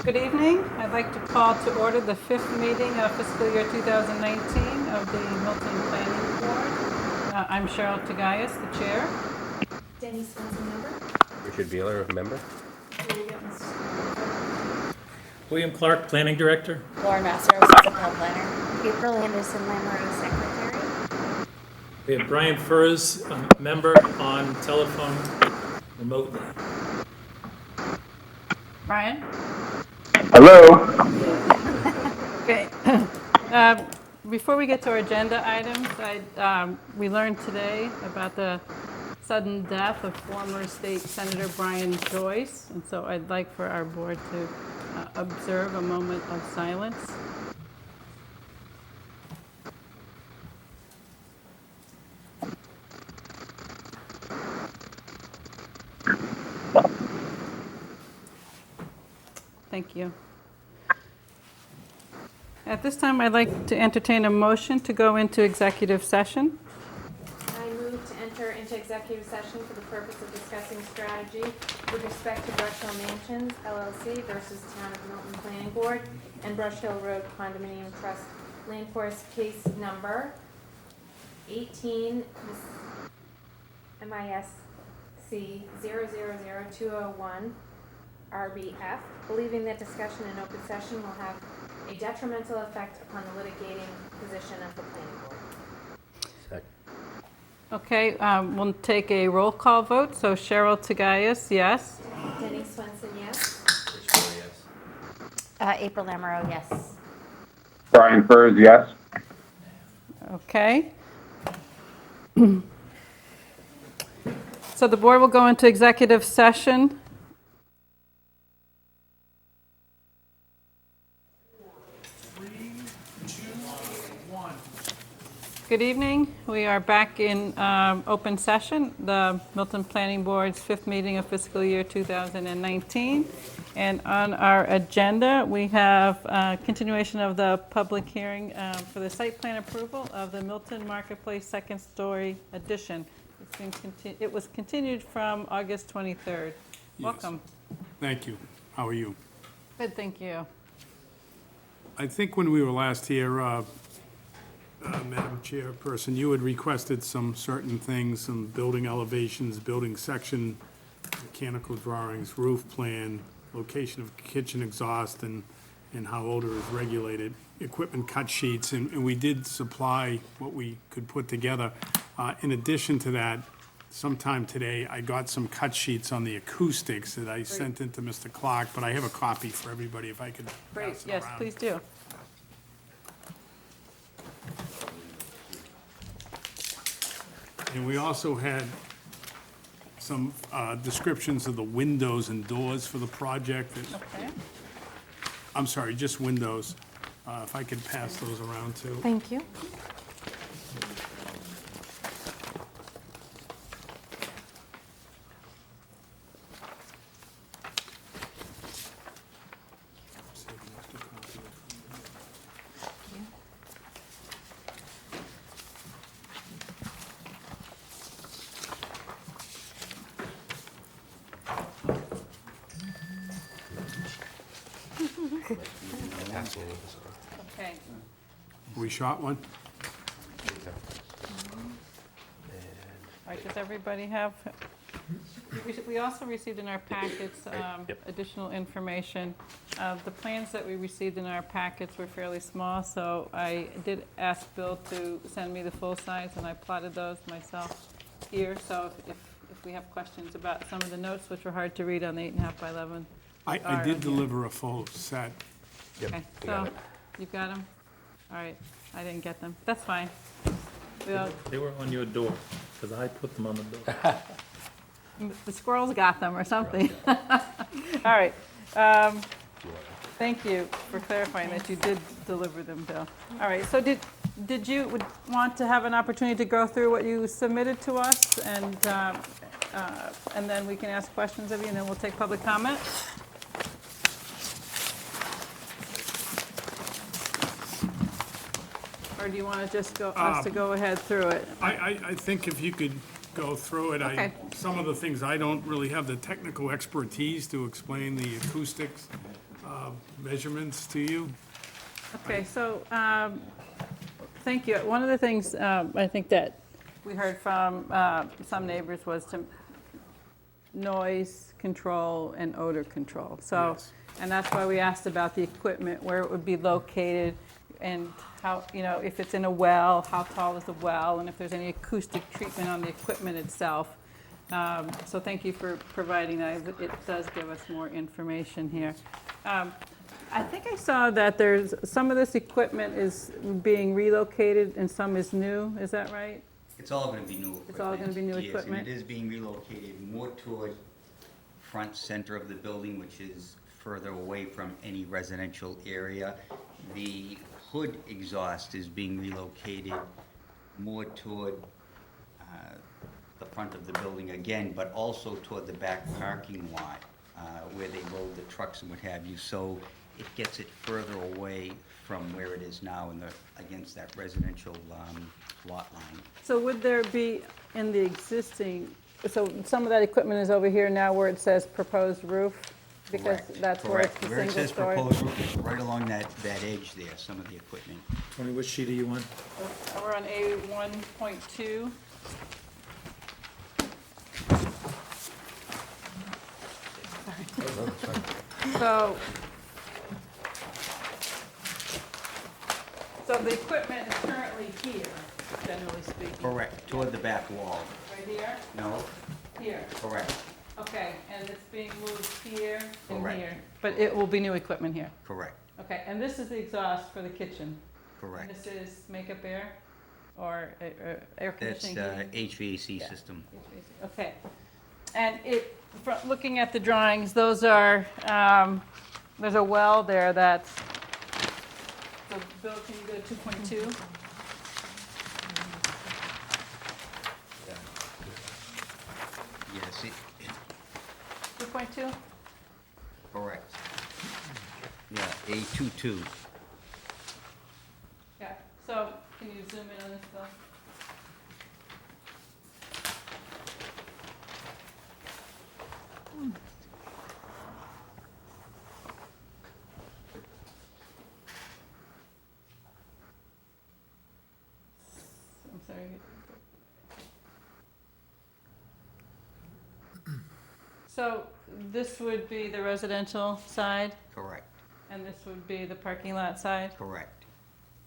Good evening. I'd like to call to order the fifth meeting of fiscal year 2019 of the Milton Planning Board. I'm Cheryl Tagayas, the chair. Denny Swenson, member. Richard Beeler, member. William Clark, Planning Director. Lauren Massaro, Assistant Town Planner. April Anderson, Memory Secretary. We have Brian Furs, a member on telephone remotely. Brian? Hello. Okay. Before we get to our agenda items, we learned today about the sudden death of former State Senator Brian Joyce, and so I'd like for our board to observe a moment of silence. Thank you. At this time, I'd like to entertain a motion to go into executive session. I move to enter into executive session for the purpose of discussing strategy with respect to Brush Hill Mansions, LLC versus Town of Milton Planning Board and Brush Hill Road Condominium Trust Land Forest case number 18 MISC 000201 RBF, believing that discussion in open session will have a detrimental effect upon the litigating position of the planning board. Second. Okay, we'll take a roll call vote. So Cheryl Tagayas, yes. Denny Swenson, yes. Richard Beeler, yes. April Amaro, yes. Brian Furs, yes. Okay. So the board will go into executive session. Good evening. We are back in open session, the Milton Planning Board's fifth meeting of fiscal year 2019. And on our agenda, we have continuation of the public hearing for the site plan approval of the Milton Marketplace second story addition. It was continued from August 23rd. Welcome. Thank you. How are you? Good, thank you. I think when we were last here, Madam Chairperson, you had requested some certain things, some building elevations, building section, mechanical drawings, roof plan, location of kitchen exhaust, and how odor is regulated, equipment cut sheets, and we did supply what we could put together. In addition to that, sometime today, I got some cut sheets on the acoustics that I sent into Mr. Clark, but I have a copy for everybody if I could Great, pass it yes, around. please do. And we also had some descriptions of the windows and doors for the project. Okay. I'm sorry, just windows. If I could pass those around too. Thank you. Okay. We shot one? All right, does everybody have, we also received in our packets Yep. additional information. The plans that we received in our packets were fairly small, so I did ask Bill to send me the full size, and I plotted those myself here. So if we have questions about some of the notes, which were hard to read on the 8.5 by 11. I did deliver a full set. Yep, Okay, we got so it. you've got them? All right, I didn't get them. That's fine. We'll- They were on your door, because I put them on the door. The squirrels got them or something. All right. Thank you for clarifying that you did deliver them, Bill. All right, so did you want to have an opportunity to go through what you submitted to us, and then we can ask questions of you, and then we'll take public comment? Or do you want to just go, us to go ahead through it? I think if you could go through it, Okay. some of the things, I don't really have the technical expertise to explain the acoustics. measurements to you. Okay, so, thank you. One of the things I think that we heard from some neighbors was to noise control and odor control. So, Yes. and that's why we asked about the equipment, where it would be located, and how, if it's in a well, how tall is the well, and if there's any acoustic treatment on the equipment itself. So thank you for providing that. It does give us more information here. I think I saw that there's, some of this equipment is being relocated and some is new, is that right? It's all gonna be new equipment. It's all gonna be new Yes, equipment? and it is being relocated more toward front center of the building, which is further away from any residential area. The hood exhaust is being relocated more toward the front of the building again, but also toward the back parking lot, where they load the trucks and what have you. So it gets it further away from where it is now against that residential lot line. So would there be in the existing, so some of that equipment is over here now where it says proposed roof? Because Correct, that's where it's correct. the Where it single says story? proposed roof is right along that edge there, some of the equipment. Tony, which sheet are you on? We're on A1.2. So, the equipment is currently here, generally speaking. Correct, toward the back wall. Right here? No, Here. correct, Okay, and it's being moved here and Correct. here. But it will be new equipment here. correct, Okay, and this is the exhaust for the kitchen? And correct. this is makeup air or air That's conditioning? heating? HVAC Yeah. system. Okay. And looking at the drawings, those are, there's a well there that's, so Bill, can you go to 2.2? Yes, 2.2? correct. Yeah, A22. Yeah, so can you zoom in on this, Bill? I'm sorry. So this would be the residential side, Correct, and this would be the parking lot side? correct,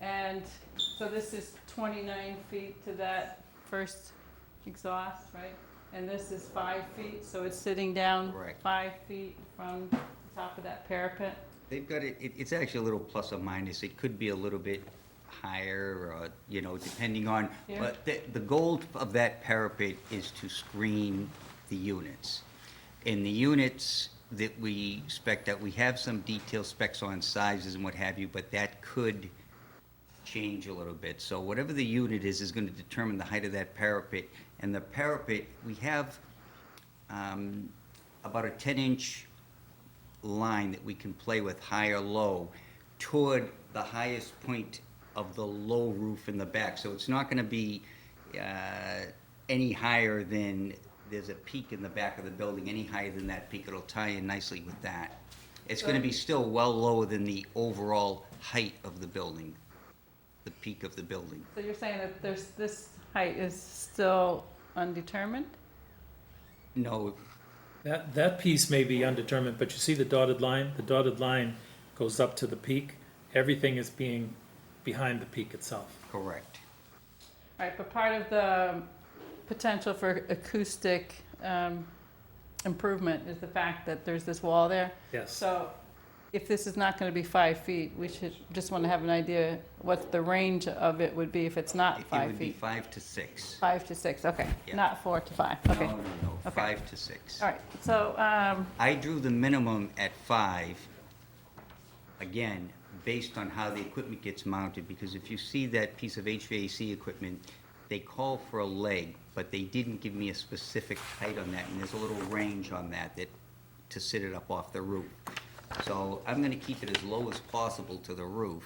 And so this is 29 feet to that first exhaust, right? And this is 5 feet, so it's sitting down Correct. 5 feet from the top of that parapet? They've got it's actually a little plus or minus. It could be a little bit higher, depending on, Yeah. but the goal of that parapet is to screen the units. In the units that we spec, that we have some detailed specs on sizes and what have you, but that could change a little bit. So whatever the unit is going to determine the height of that parapet. And the parapet, we have about a 10-inch line that we can play with high or low toward the highest point of the low roof in the back. So it's not going to be any higher than, there's a peak in the back of the building, any higher than that peak, it'll tie in nicely with that. It's going to be still well lower than the overall height of the building, the peak of the building. So you're saying that this height is still undetermined? No, That piece may be undetermined, but you see the dotted line? The dotted line goes up to the peak. Everything is being behind the peak itself. correct. Right, but part of the potential for acoustic improvement is the fact that there's this wall there. Yes. So if this is not going to be 5 feet, we should just want to have an idea what the range of it would be if it's not It 5 would be feet. 5 to 6. 5 to 6, okay, Yeah. not 4 to 5, okay. No, Okay. 5 to 6. All right, so, I drew the minimum at 5, again, based on how the equipment gets mounted, because if you see that piece of HVAC equipment, they call for a leg, but they didn't give me a specific height on that, and there's a little range on that to sit it up off the roof. So I'm gonna keep it as low as possible to the roof,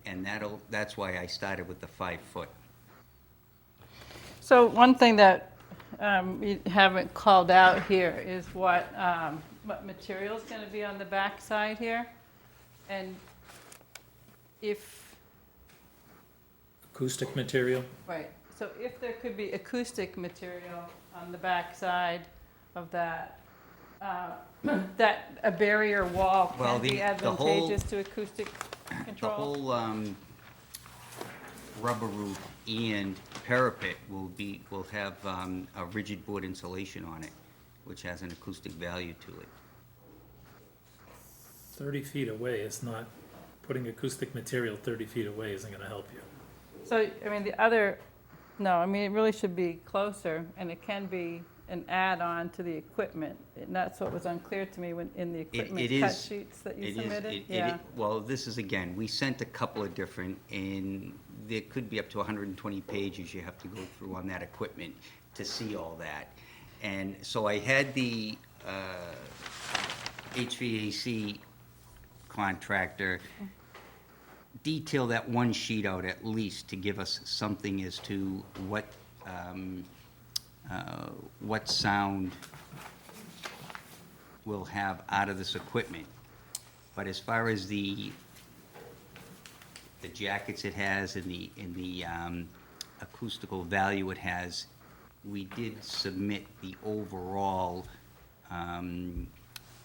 and that's why I started with the 5 foot. so one thing that you haven't called out here is what what material's gonna be on the back side here. And if, Acoustic material, right, so if there could be acoustic material on the back side of that, that a barrier wall Well, can be the whole- advantageous to acoustic The control? whole rubber roof and parapet will have a rigid board insulation on it, which has an acoustic value to it. 30 feet away is not, putting acoustic material 30 feet away isn't gonna help you. So, I mean, the other, no, I mean, it really should be closer, and it can be an add-on to the equipment. And that's what was unclear to me when, in the equipment it cut is- sheets that you It is- submitted. it- Yeah. Well, this is, again, we sent a couple of different, and there could be up to 120 pages you have to go through on that equipment to see all that. And so I had the HVAC contractor detail that one sheet out at least to give us something as to what sound we'll have out of this equipment. But as far as the jackets it has and the acoustical value it has, we did submit the overall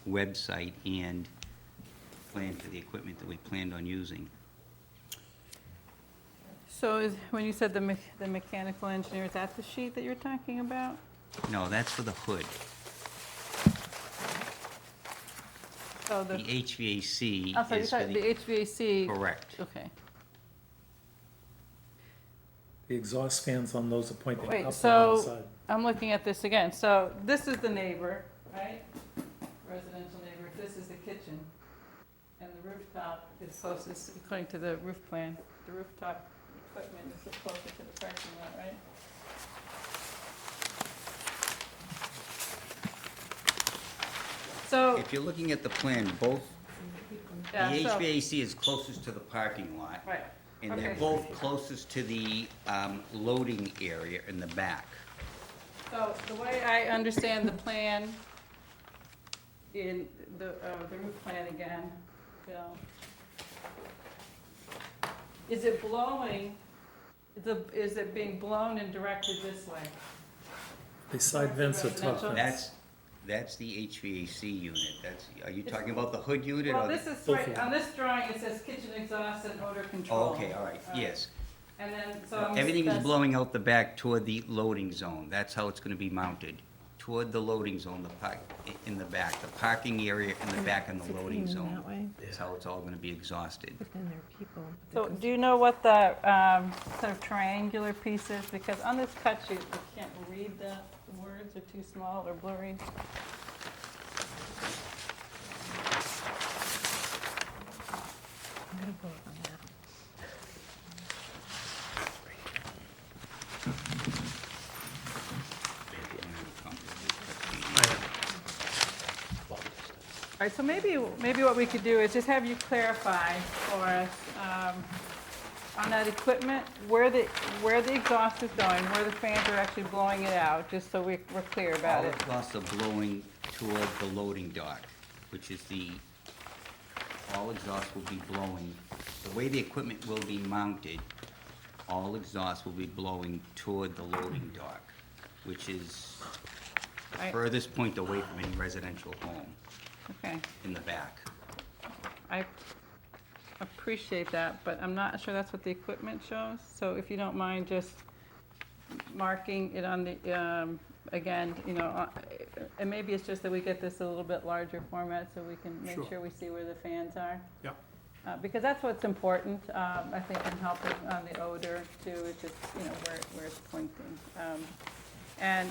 website and plan for the equipment that we planned on using. So is, when you said the mechanical engineer, is that the sheet that you're talking about? No, that's for the hood. Oh, The HVAC I'm sorry, you're is for talking the the, HVAC? correct. Okay. The exhaust fans on those are pointing Wait, up and so- outside. I'm looking at this again. So this is the neighbor, right? Residential neighbor. This is the kitchen. And the rooftop is closest, according to the roof plan. The rooftop equipment is closer to the parking lot, right? So, If you're looking at the plan, both, the yeah, so, HVAC is closest to the parking lot, right. and they're Okay. both closest to the loading area in the back. So the way I understand the plan in the roof plan again, Bill, is it blowing, is it being blown and directed this way? The side vents are Residential? tough. That's the HVAC unit. Are you talking about the hood unit? Well, or the- this is, Both right, of them. on this drawing, it says kitchen exhaust and odor control. Oh, okay, all right, yes. And then, so I'm. Everything is that's- blowing out the back toward the loading zone. That's how it's gonna be mounted, toward the loading zone, in the back. The parking area in the back and the loading zone. That way, That's how it's all gonna be exhausted. but then there are people. So do you know what the sort of triangular piece is? Because on this cut sheet, you can't read the words, are too small or blurry. I'm gonna vote on that. All right, so maybe what we could do is just have you clarify for us on that equipment, where the exhaust is going, where the fans are actually blowing it out, just so we're clear about All it. exhausts are blowing toward the loading dock, which is all exhaust will be blowing. The way the equipment will be mounted, all exhaust will be blowing toward the loading dock, which is the Right. furthest point away from any residential home Okay, in the back. I appreciate that, but I'm not sure that's what the equipment shows. So if you don't mind just marking it on the, again, and maybe it's just that we get this a little bit larger format so we can make Sure. sure we see where the fans are. Yep. Because that's what's important, I think, in helping on the odor too, is just, where it's pointing. And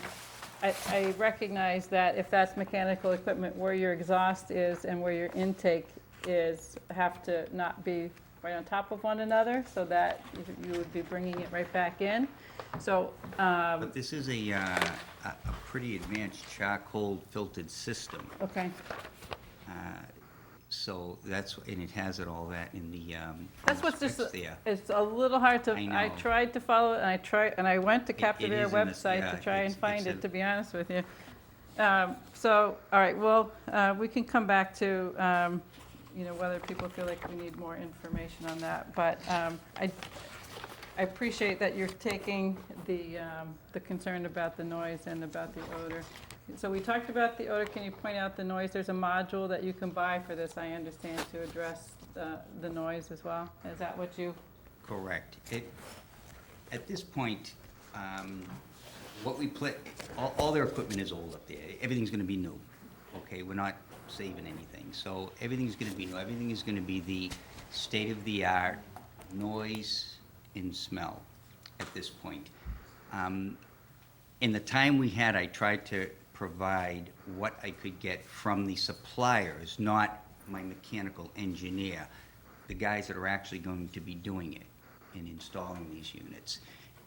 I recognize that if that's mechanical equipment, where your exhaust is and where your intake is have to not be right on top of one another, so that you would be bringing it right back in. So, But this is a pretty advanced charcoal filtered system. okay, So and it has all that in the that's what's specs just, there. it's a little hard to, I I know. tried to follow it, and I went to It Captive Air is in this- website yeah, to try and it's find a- it, to be honest with you. So, all right, well, we can come back to, whether people feel like we need more information on that. But I appreciate that you're taking the concern about the noise and about the odor. So we talked about the odor. Can you point out the noise? There's a module that you can buy for this, I understand, to address the noise as well. Is that what you? Correct. At this point, what we play, all their equipment is old up there. Everything's gonna be new, okay? We're not saving anything. So everything's gonna be new. Everything is gonna be the state-of-the-art noise and smell at this point. In the time we had, I tried to provide what I could get from the suppliers, not my mechanical engineer, the guys that are actually going to be doing it and installing these units.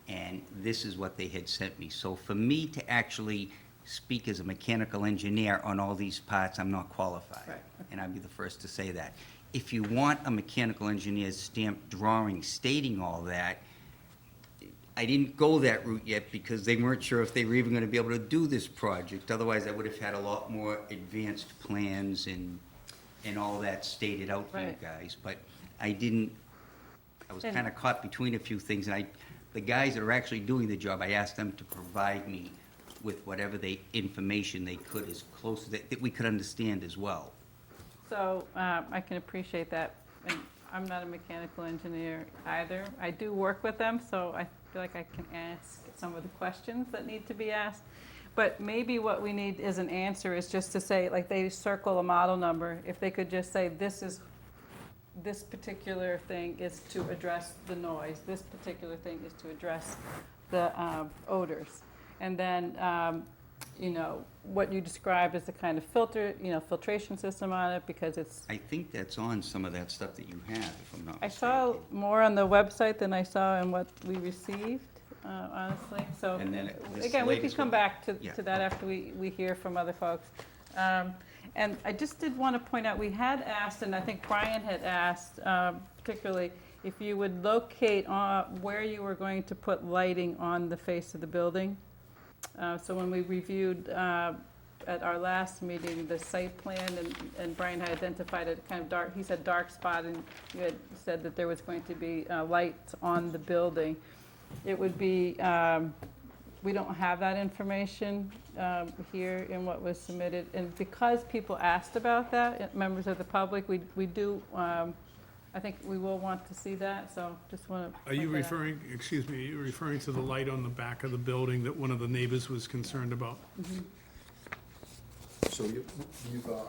And this is what they had sent me. So for me to actually speak as a mechanical engineer on all these parts, I'm not qualified. Right. And I'd be the first to say that. If you want a mechanical engineer's stamped drawing stating all that, I didn't go that route yet because they weren't sure if they were even gonna be able to do this project. Otherwise, I would have had a lot more advanced plans and all that stated out for you Right. guys. But I didn't, I was And- kinda caught between a few things, and the guys that are actually doing the job, I asked them to provide me with whatever information they could, as close that we could understand as well. So I can appreciate that. And I'm not a mechanical engineer either. I do work with them, so I feel like I can ask some of the questions that need to be asked. But maybe what we need as an answer is just to say, like they circle a model number, if they could just say, this particular thing is to address the noise, this particular thing is to address the odors. And then, what you described as the kind of filtration system on it, because it's, I think that's on some of that stuff that you have, if I'm not I mistaken. saw more on the website than I saw in what we received, honestly. So, And then this again, we can latest come one- back Yeah, to that after we hear from other folks. And I just did want to point out, we had asked, and I think Brian had asked, particularly, if you would locate where you were going to put lighting on the face of the building. So when we reviewed at our last meeting, the site plan, and Brian had identified a kind of dark, he said dark spot, and you had said that there was going to be lights on the building. It would be, we don't have that information here in what was submitted. And because people asked about that, members of the public, we do, I think we will want to see that, so just want to. Are you referring, excuse me, are you referring to the light on the back of the building that one of the neighbors was concerned about? So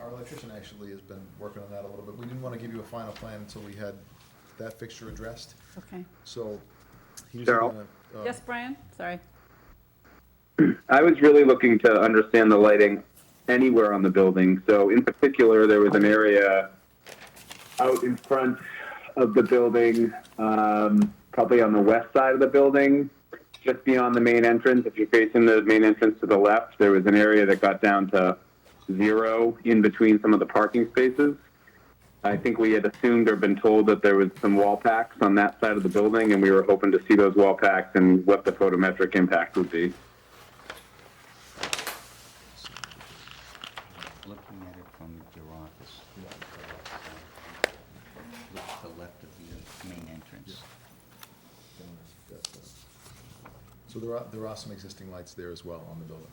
our electrician actually has been working on that a little bit. We didn't want to give you a final plan until we had that fixture addressed. Okay. So he's Daryl? gonna. Yes, Brian? Sorry. I was really looking to understand the lighting anywhere on the building. So in particular, there was an area out in front of the building, probably on the west side of the building, just beyond the main entrance. If you're facing the main entrance to the left, there was an area that got down to 0 in between some of the parking spaces. I think we had assumed or been told that there was some wall packs on that side of the building, and we were hoping to see those wall packs and what the photometric impact would be. Looking at it from your office. Look to the left of the main entrance. So there are some existing lights there as well on the building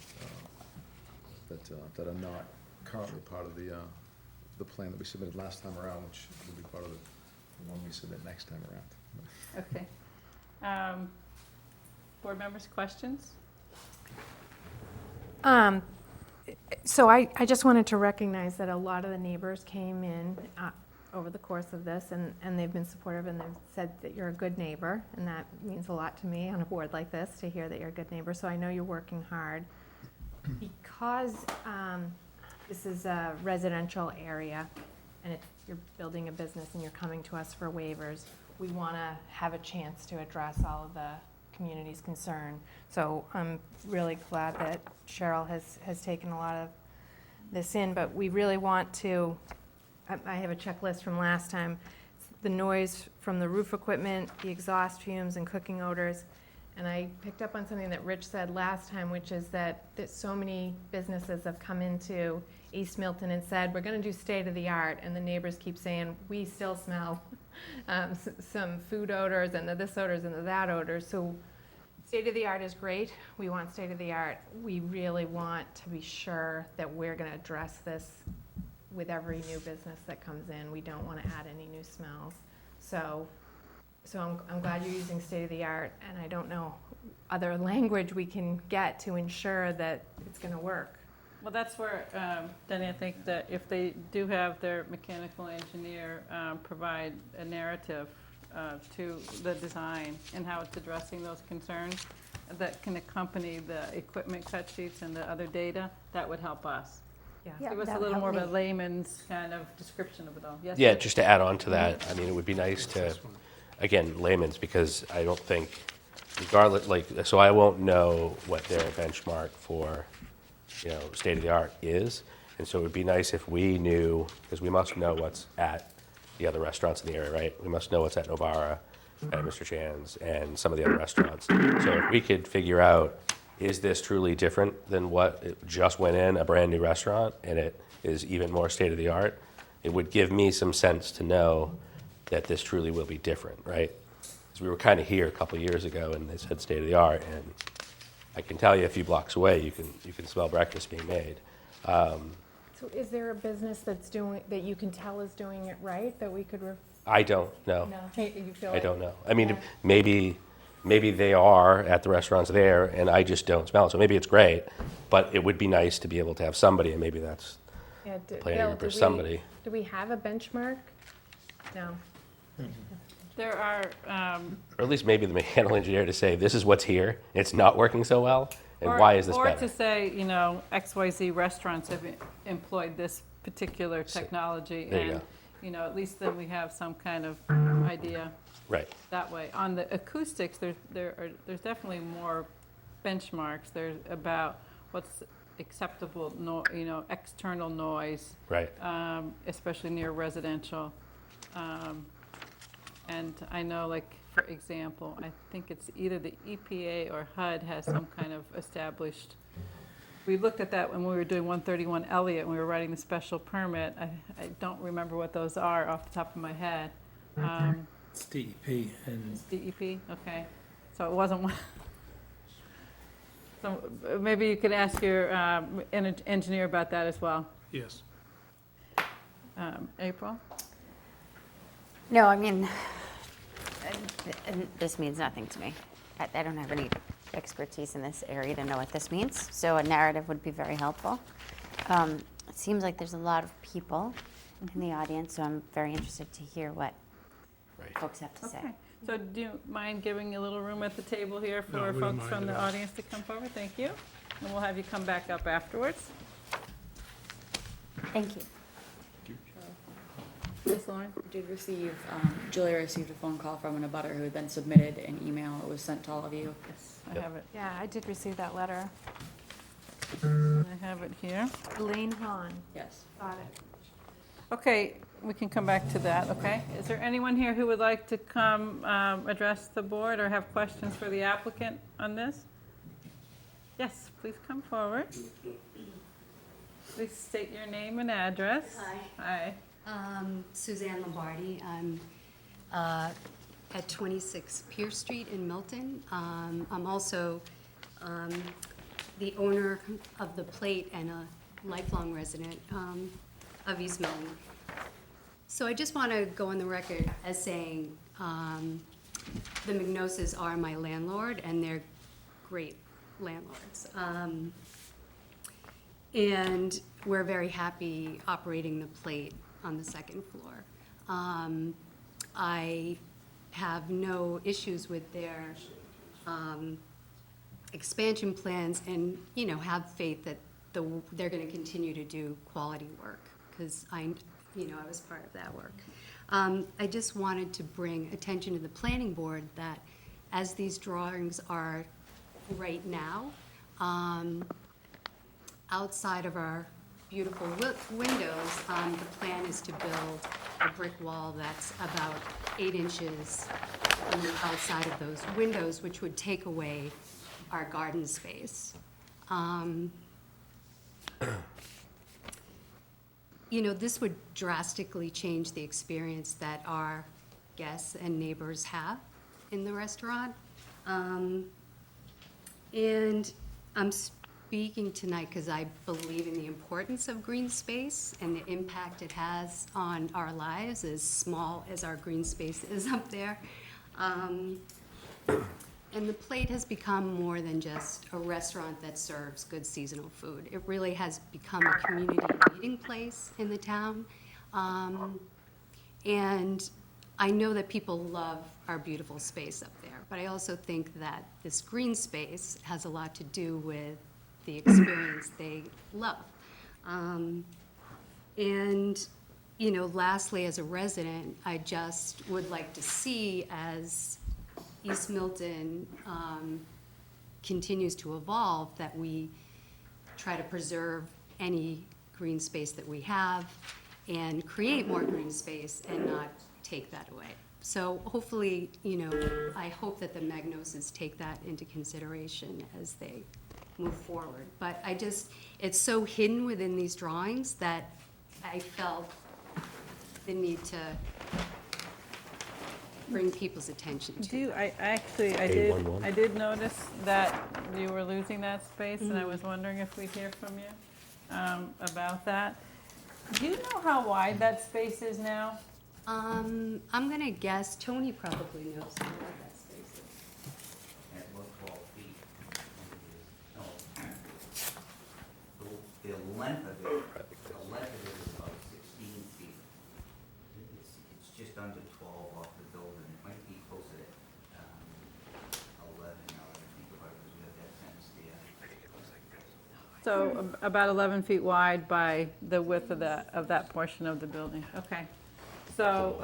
that are not currently part of the plan that we submitted last time around, which will be part of the one we submit next time around. Okay. Board members, questions? So I just wanted to recognize that a lot of the neighbors came in over the course of this, and they've been supportive, and they've said that you're a good neighbor, and that means a lot to me on a board like this, to hear that you're a good neighbor, so I know you're working hard. Because this is a residential area, and you're building a business and you're coming to us for waivers, we want to have a chance to address all of the community's concern. So I'm really glad that Cheryl has taken a lot of this in, but we really want to, I have a checklist from last time, the noise from the roof equipment, the exhaust fumes and cooking odors, And I picked up on something that Rich said last time, which is that so many businesses have come into East Milton and said, we're gonna do state-of-the-art, and the neighbors keep saying, we still smell some food odors, and the this odors, and the that odors. So state-of-the-art is great. We want state-of-the-art. We really want to be sure that we're gonna address this with every new business that comes in. We don't wanna add any new smells. So I'm glad you're using state-of-the-art, and I don't know other language we can get to ensure that it's gonna work. Well, that's where, Denny, I think that if they do have their mechanical engineer provide a narrative to the design and how it's addressing those concerns that can accompany the equipment cut sheets and the other data, that would help us. Yeah. Give us a little more of a layman's kind of description of it all. Yes? Yeah, just to add on to that, I mean, it would be nice to, again, layman's, because I don't think, regardless, like, so I won't know what their benchmark for, you know, state-of-the-art is. And so it would be nice if we knew, because we must know what's at the other restaurants in the area, right? We must know what's at Novara, at Mr. Chan's, and some of the other restaurants. So if we could figure out, is this truly different than what it just went in, a brand-new restaurant, and it is even more state-of-the-art, it would give me some sense to know that this truly will be different, right? Because we were kind of here a couple of years ago, and they said state-of-the-art, and I can tell you a few blocks away, you can smell breakfast being made. So is there a business that's doing, that you can tell is doing it right, that we could, I don't know. no, you feel I like? don't know. I mean, Yeah. maybe they are at the restaurants there, and I just don't smell it. So maybe it's great, but it would be nice to be able to have somebody, and maybe that's Yeah, planning Bill, group or do we- somebody. Do we have a benchmark? No. There are, Or at least maybe the mechanical engineer to say, this is what's here, it's not working so well, and or- why is this Or better? to say, you know, XYZ restaurants have employed this particular technology. There you And, go. you know, at least then we have some kind of idea Right, that way. On the acoustics, there's definitely more benchmarks. There's about what's acceptable, you know, external noise, right. especially near residential. And I know, like, for example, I think it's either the EPA or HUD has some kind of established, we looked at that when we were doing 131 Elliott, when we were writing the special permit. I don't remember what those are off the top of my head. It's DEP and DEP, okay. So it wasn't one. So maybe you could ask your engineer about that as well. Yes. April? No, I mean, and this means nothing to me. I don't have any expertise in this area to know what this means, so a narrative would be very helpful. It seems like there's a lot of people in the audience, so I'm very interested to hear what Right. folks have to say. Okay. So do you mind giving a little room at the table here No, for we don't folks mind from at the all. audience to come forward? Thank you. And we'll have you come back up afterwards. Thank you. Ms. Lauren? Did receive, Julia received a phone call from an abutter who had then submitted an email. It was sent to all of you. Yes, I Yep. have it. Yeah, I did receive that letter. I have it here. Elaine Hahn, Yes. got it. Okay, we can come back to that, okay? Is there anyone here who would like to come address the board or have questions for the applicant on this? Yes, please come forward. Please state your name and address. Hi. Hi. Suzanne Lombardi. I'm at 26 Pierce Street in Milton. I'm also the owner of the plate and a lifelong resident of East Milton. So I just want to go on the record as saying the McNoses are my landlord, and they're great landlords. And we're very happy operating the plate on the second floor. I have no issues with their expansion plans, and, you know, have faith that they're gonna continue to do quality work, because I was part of that work. I just wanted to bring attention to the planning board that as these drawings are right now, outside of our beautiful windows, the plan is to build a brick wall that's about 8 inches on the outside of those windows, which would take away our garden space. You know, this would drastically change the experience that our guests and neighbors have in the restaurant. And I'm speaking tonight because I believe in the importance of green space and the impact it has on our lives, as small as our green space is up there. And the Plate has become more than just a restaurant that serves good seasonal food. It really has become a community meeting place in the town. And I know that people love our beautiful space up there, but I also think that this green space has a lot to do with the experience they love. And, you know, lastly, as a resident, I just would like to see, as East Milton continues to evolve, that we try to preserve any green space that we have and create more green space and not take that away. So hopefully, you know, I hope that the Magnoses take that into consideration as they move forward. But I just, it's so hidden within these drawings that I felt the need to bring people's attention to. Do you, I did notice that you were losing that space, and I was wondering if we'd hear from you about that. Do you know how wide that space is now? I'm gonna guess, Tony probably knows how wide that space is. At about 12 feet. No, the length of it is about 16 feet. It's just under 12 off the building. It might be closer to 11 now, I think about it, because we have that fence there. So about 11 feet wide by the width of that portion of the building. Okay. So,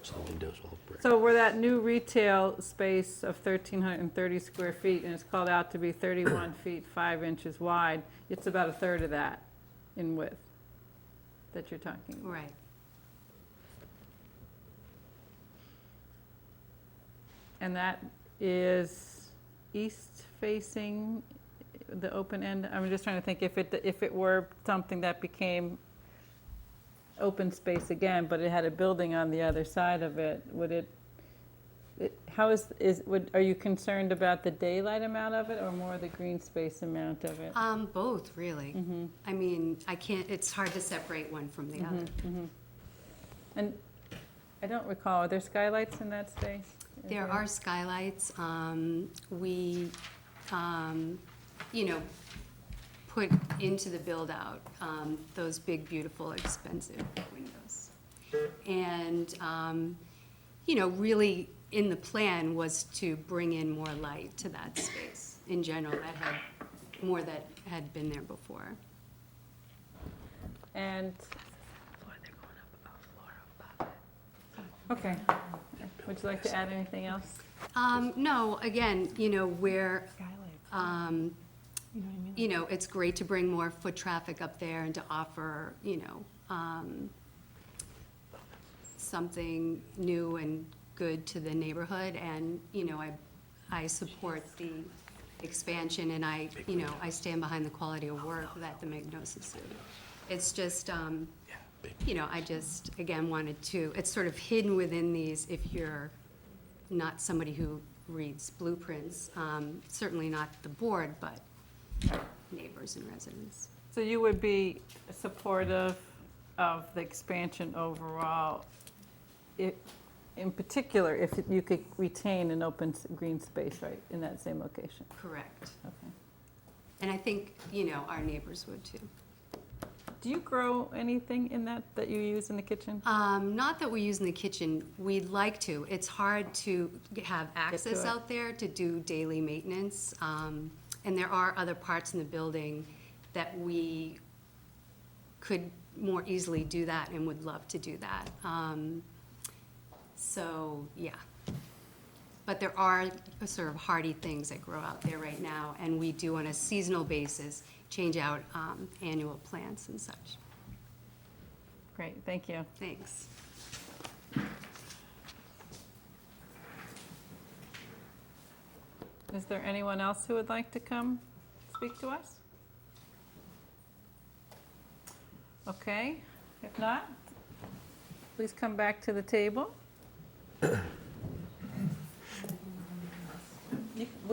So the windows all brick. so where that new retail space of 1,330 square feet, and it's called out to be 31 feet 5 inches wide, it's about a third of that in width that you're talking about. Right. And that is east facing the open end? I'm just trying to think, if it were something that became open space again, but it had a building on the other side of it, would it, are you concerned about the daylight amount of it or more the green space amount of it? Both, really. I mean, it's hard to separate one from the other. And I don't recall, are there skylights in that space? There are skylights. We, you know, put into the build-out those big, beautiful, expensive windows. And, you know, really, in the plan was to bring in more light to that space in general, that had been there before. And, okay. Would you like to add anything else? No, again, you know, you know, it's great to bring more foot traffic up there and to offer, you know, something new and good to the neighborhood. And, you know, I support the expansion, and I stand behind the quality of work that the Magnoses do. It's just, you know, I just, again, wanted to, it's sort of hidden within these if you're not somebody who reads blueprints, certainly not the board, but neighbors and residents. So you would be supportive of the expansion overall, in particular, if you could retain an open green space, right, in that same location? Correct. Okay. And I think, you know, our neighbors would too. Do you grow anything in that you use in the kitchen? Not that we use in the kitchen. We'd like to. It's hard to have access it. out there to do daily maintenance. And there are other parts in the building that we could more easily do that and would love to do that. So, yeah. But there are sort of hardy things that grow out there right now, and we do on a seasonal basis change out annual plants and such. Great, thank you. Thanks. Is there anyone else who would like to come speak to us? Okay, if not, please come back to the table. We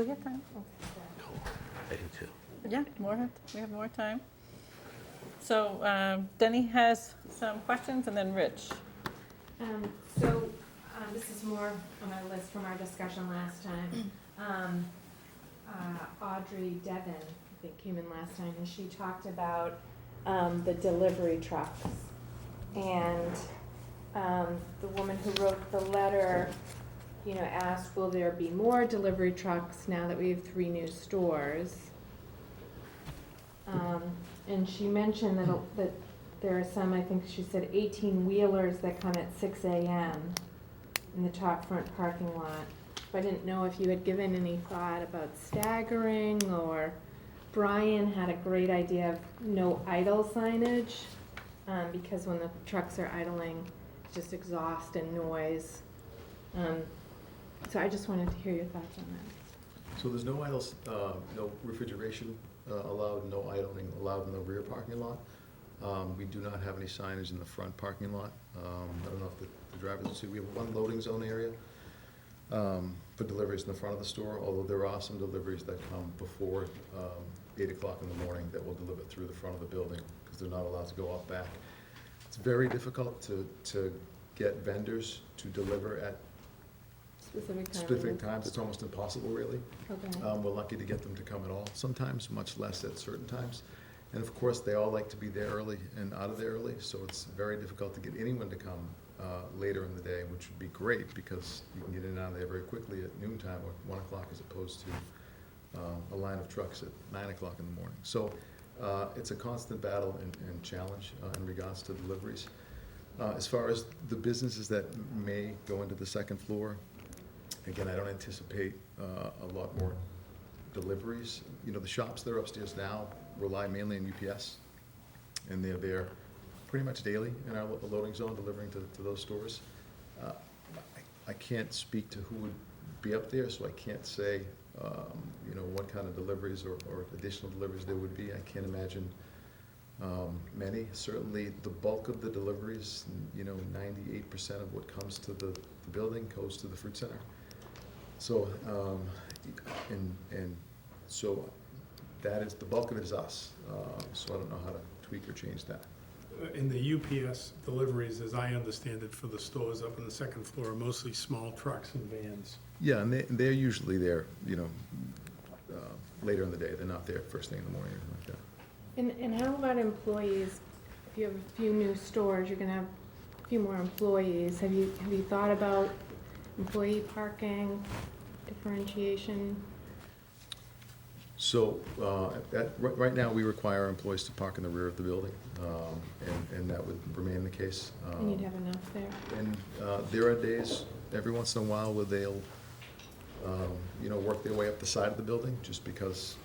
have time. I do too. Yeah, we have more time. So Denny has some questions, and then Rich. This is more on our list from our discussion last time. Audrey Devon, I think, came in last time, and she talked about the delivery trucks. And the woman who wrote the letter, asked, will there be more delivery trucks now that we have 3 new stores? And she mentioned that there are some, I think she said 18-wheelers that come at 6 a.m. in the top front parking lot. I didn't know if you had given any thought about staggering, or Brian had a great idea of no idle signage, because when the trucks are idling, it's just exhaust and noise. So I just wanted to hear your thoughts on that. So there's no idles, no refrigeration allowed, no idling allowed in the rear parking lot. We do not have any signage in the front parking lot. I don't know if the drivers will see, we have one loading zone area for deliveries in the front of the store, although there are some deliveries that come before 8 o'clock in the morning that will deliver through the front of the building, because they're not allowed to go out back. It's very difficult to get vendors to deliver at specific times. It's almost impossible, really. Okay. We're lucky to get them to come at all sometimes, much less at certain times. And of course, they all like to be there early and out of there early, so it's very difficult to get anyone to come later in the day, which would be great, because you can get in and out of there very quickly at noontime or 1 o'clock, as opposed to a line of trucks at 9 o'clock in the morning. So it's a constant battle and challenge in regards to deliveries. As far as the businesses that may go into the second floor, again, I don't anticipate a lot more deliveries. The shops that are upstairs now rely mainly on UPS, and they're there pretty much daily in our loading zone, delivering to those stores. I can't speak to who would be up there, so I can't say, what kind of deliveries or additional deliveries there would be. I can't imagine many. Certainly, the bulk of the deliveries, 98% of what comes to the building goes to the fruit center. So, so that is, the bulk of it is us. So I don't know how to tweak or change that. In the UPS deliveries, as I understand it, for the stores up on the second floor, are mostly small trucks and vans. Yeah, and they're usually there, later in the day. They're not there first thing in the morning or anything like that. And how about employees? If you have a few new stores, you're gonna have a few more employees. Have you thought about employee parking, differentiation? So, right now, we require our employees to park in the rear of the building, and that would remain the case. And you'd have enough there? And there are days, every once in a while, where they'll, work their way up the side of the building, just because,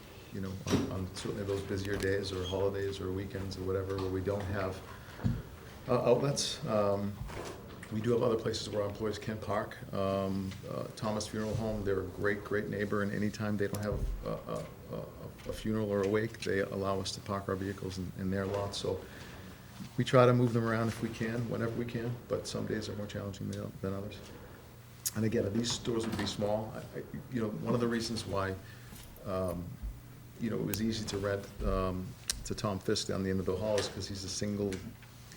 on certainly those busier days, or holidays, or weekends, or whatever, where we don't have outlets. We do have other places where our employees can park. Thomas Funeral Home, they're a great neighbor, and anytime they don't have a funeral or a wake, they allow us to park our vehicles in their lots. So we try to move them around if we can, whenever we can, but some days are more challenging than others. And again, these stores would be small. One of the reasons why, it was easy to rent to Tom Fisk down the end of the hall is because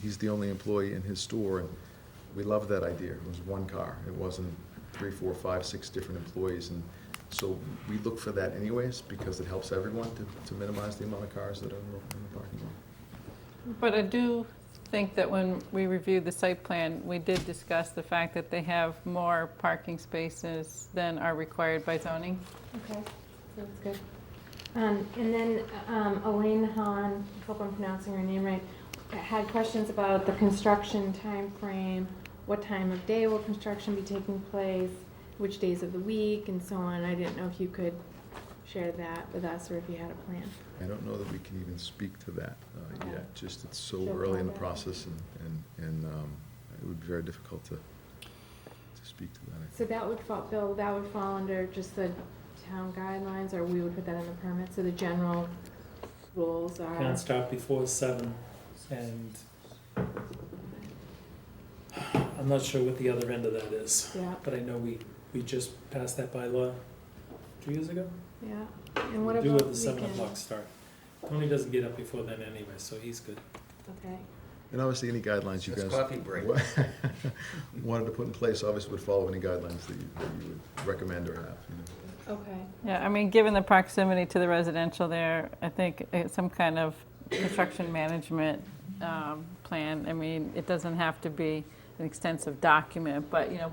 he's the only employee in his store, and we loved that idea. It was one car. It wasn't 3, 4, 5, 6 different employees. And so we look for that anyways, because it helps everyone to minimize the amount of cars that are in the parking lot. But I do think that when we reviewed the site plan, we did discuss the fact that they have more parking spaces than are required by zoning. Okay, that's good. And then Elaine Hahn, I hope I'm pronouncing her name right, had questions about the construction time frame, what time of day will construction be taking place, which days of the week, and so on. I didn't know if you could shared that with us, or if you had a plan. I don't know that we can even speak to that Okay. yet, just it's so Sure, early in the find out. process, and it would be very difficult to speak to that, I So think. that would fall, Bill, that would fall under just the town guidelines, or we would put that in the permit, so the general rules are. Can't start before 7, and I'm not sure what the other end of that is. Yeah, But I know we just passed that bylaw 2 years ago. yeah, and what Do about with the 7 o'clock weekends? start. Tony doesn't get up before then anyway, so he's good. Okay, And obviously, any guidelines you That's guys. coffee break. Wanted to put in place, obviously would follow any guidelines that you would recommend or have, you know. okay. Yeah, I mean, given the proximity to the residential there, I think some kind of construction management plan, I mean, it doesn't have to be an extensive document, but, you know,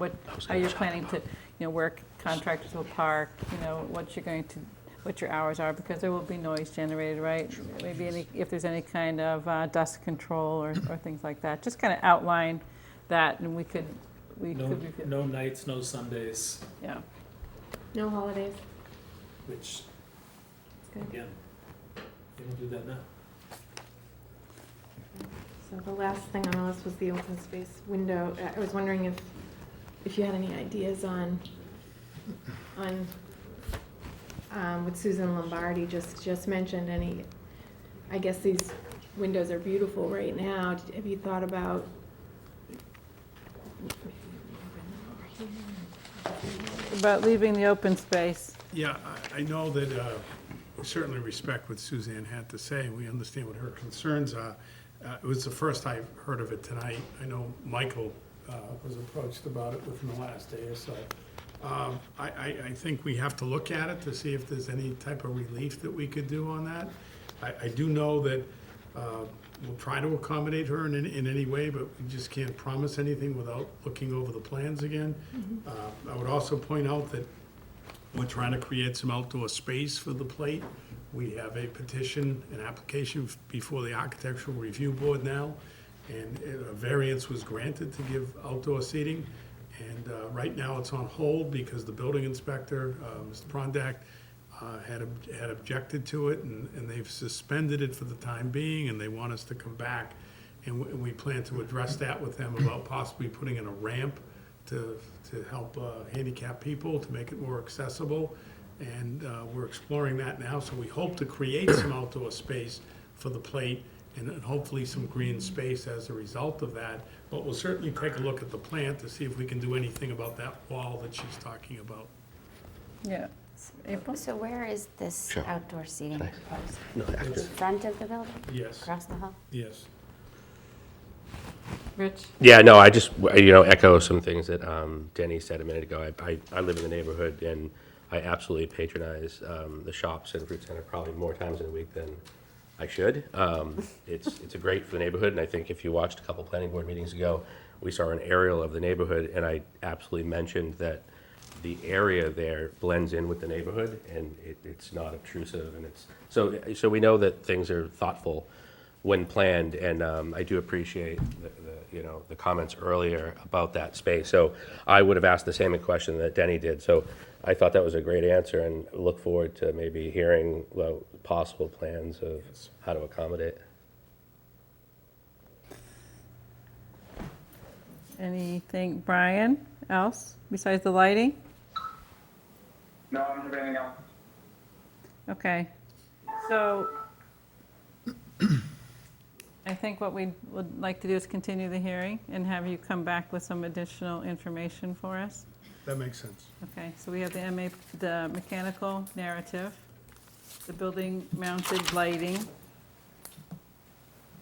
how you're planning to, you know, where contractors will park, you know, what your hours are, because there will be noise generated, right? Maybe if there's any kind of dust control or things like that, just kind of outline that, and we could review. No nights, no Sundays, Yeah. No holidays, which, that's good. again, they don't do that now. So the last thing on the list was the open space window. I was wondering if you had any ideas on what Susan Lombardi just mentioned, I guess these windows are beautiful right now. Have you thought about? About leaving the open space. Yeah, I know that we certainly respect what Suzanne had to say, and we understand what her concerns are. It was the first I've heard of it tonight. I know Michael was approached about it within the last day or so. I think we have to look at it to see if there's any type of relief that we could do on that. I do know that we'll try to accommodate her in any way, but we just can't promise anything without looking over the plans again. I would also point out that we're trying to create some outdoor space for the plate. We have a petition, an application before the Architectural Review Board now, and a variance was granted to give outdoor seating. And right now, it's on hold because the building inspector, Mr. Prondak, had objected to it, and they've suspended it for the time being, and they want us to come back. And we plan to address that with them about possibly putting in a ramp to help handicapped people, to make it more accessible. And we're exploring that now, so we hope to create some outdoor space for the plate and hopefully some green space as a result of that. But we'll certainly take a look at the plan to see if we can do anything about that wall that she's talking about. Yeah. April? So where is this Sure. outdoor seating Can I- proposed? No, actually. Front of the building? Yes, Across the hall? yes. Rich? Yeah, no, I just, echo some things that Denny said a minute ago. I live in the neighborhood, and I absolutely patronize the shops and fruit center probably more times in a week than I should. It's a great for the neighborhood, and I think if you watched a couple planning board meetings ago, we saw an aerial of the neighborhood, and I absolutely mentioned that the area there blends in with the neighborhood, and it's not obtrusive, and so we know that things are thoughtful when planned, and I do appreciate the comments earlier about that space. So I would have asked the same question that Denny did, so I thought that was a great answer, and look forward to maybe hearing possible plans of how to accommodate. Anything, Brian, else besides the lighting? No, I don't have anything else. Okay, so I think what we would like to do is continue the hearing and have you come back with some additional information for us. That makes sense. Okay, so we have the mechanical narrative, the building mounted lighting,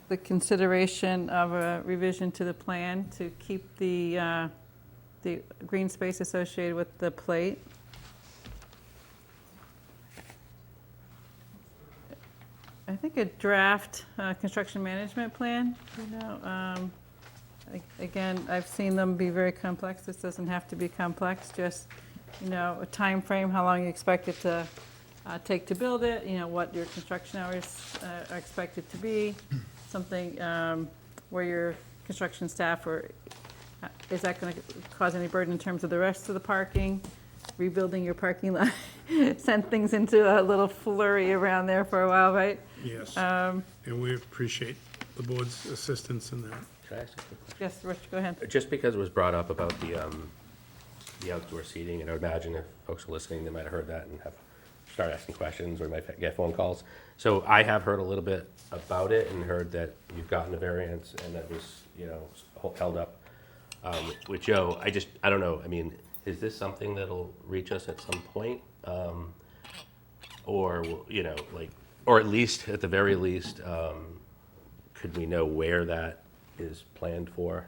the consideration of a revision to the plan to keep the green space associated with the plate. I think a draft construction management plan, again, I've seen them be very complex. This doesn't have to be complex, just, a time frame, how long you expect it to take to build it, what your construction hours are expected to be, something where your construction staff, or is that going to cause any burden in terms of the rest of the parking? rebuilding your parking lot sent things into a little flurry around there for a while, right? Yes, and we appreciate the board's assistance in that. Can I ask a quick question? Yes, Rich, go ahead. Just because it was brought up about the outdoor seating, and I would imagine if folks are listening, they might have heard that and have started asking questions or might get phone calls. So I have heard a little bit about it and heard that you've gotten a variance and that was, held up with Joe. I don't know, I mean, is this something that'll reach us at some point? Or, or at least, at the very least, could we know where that is planned for?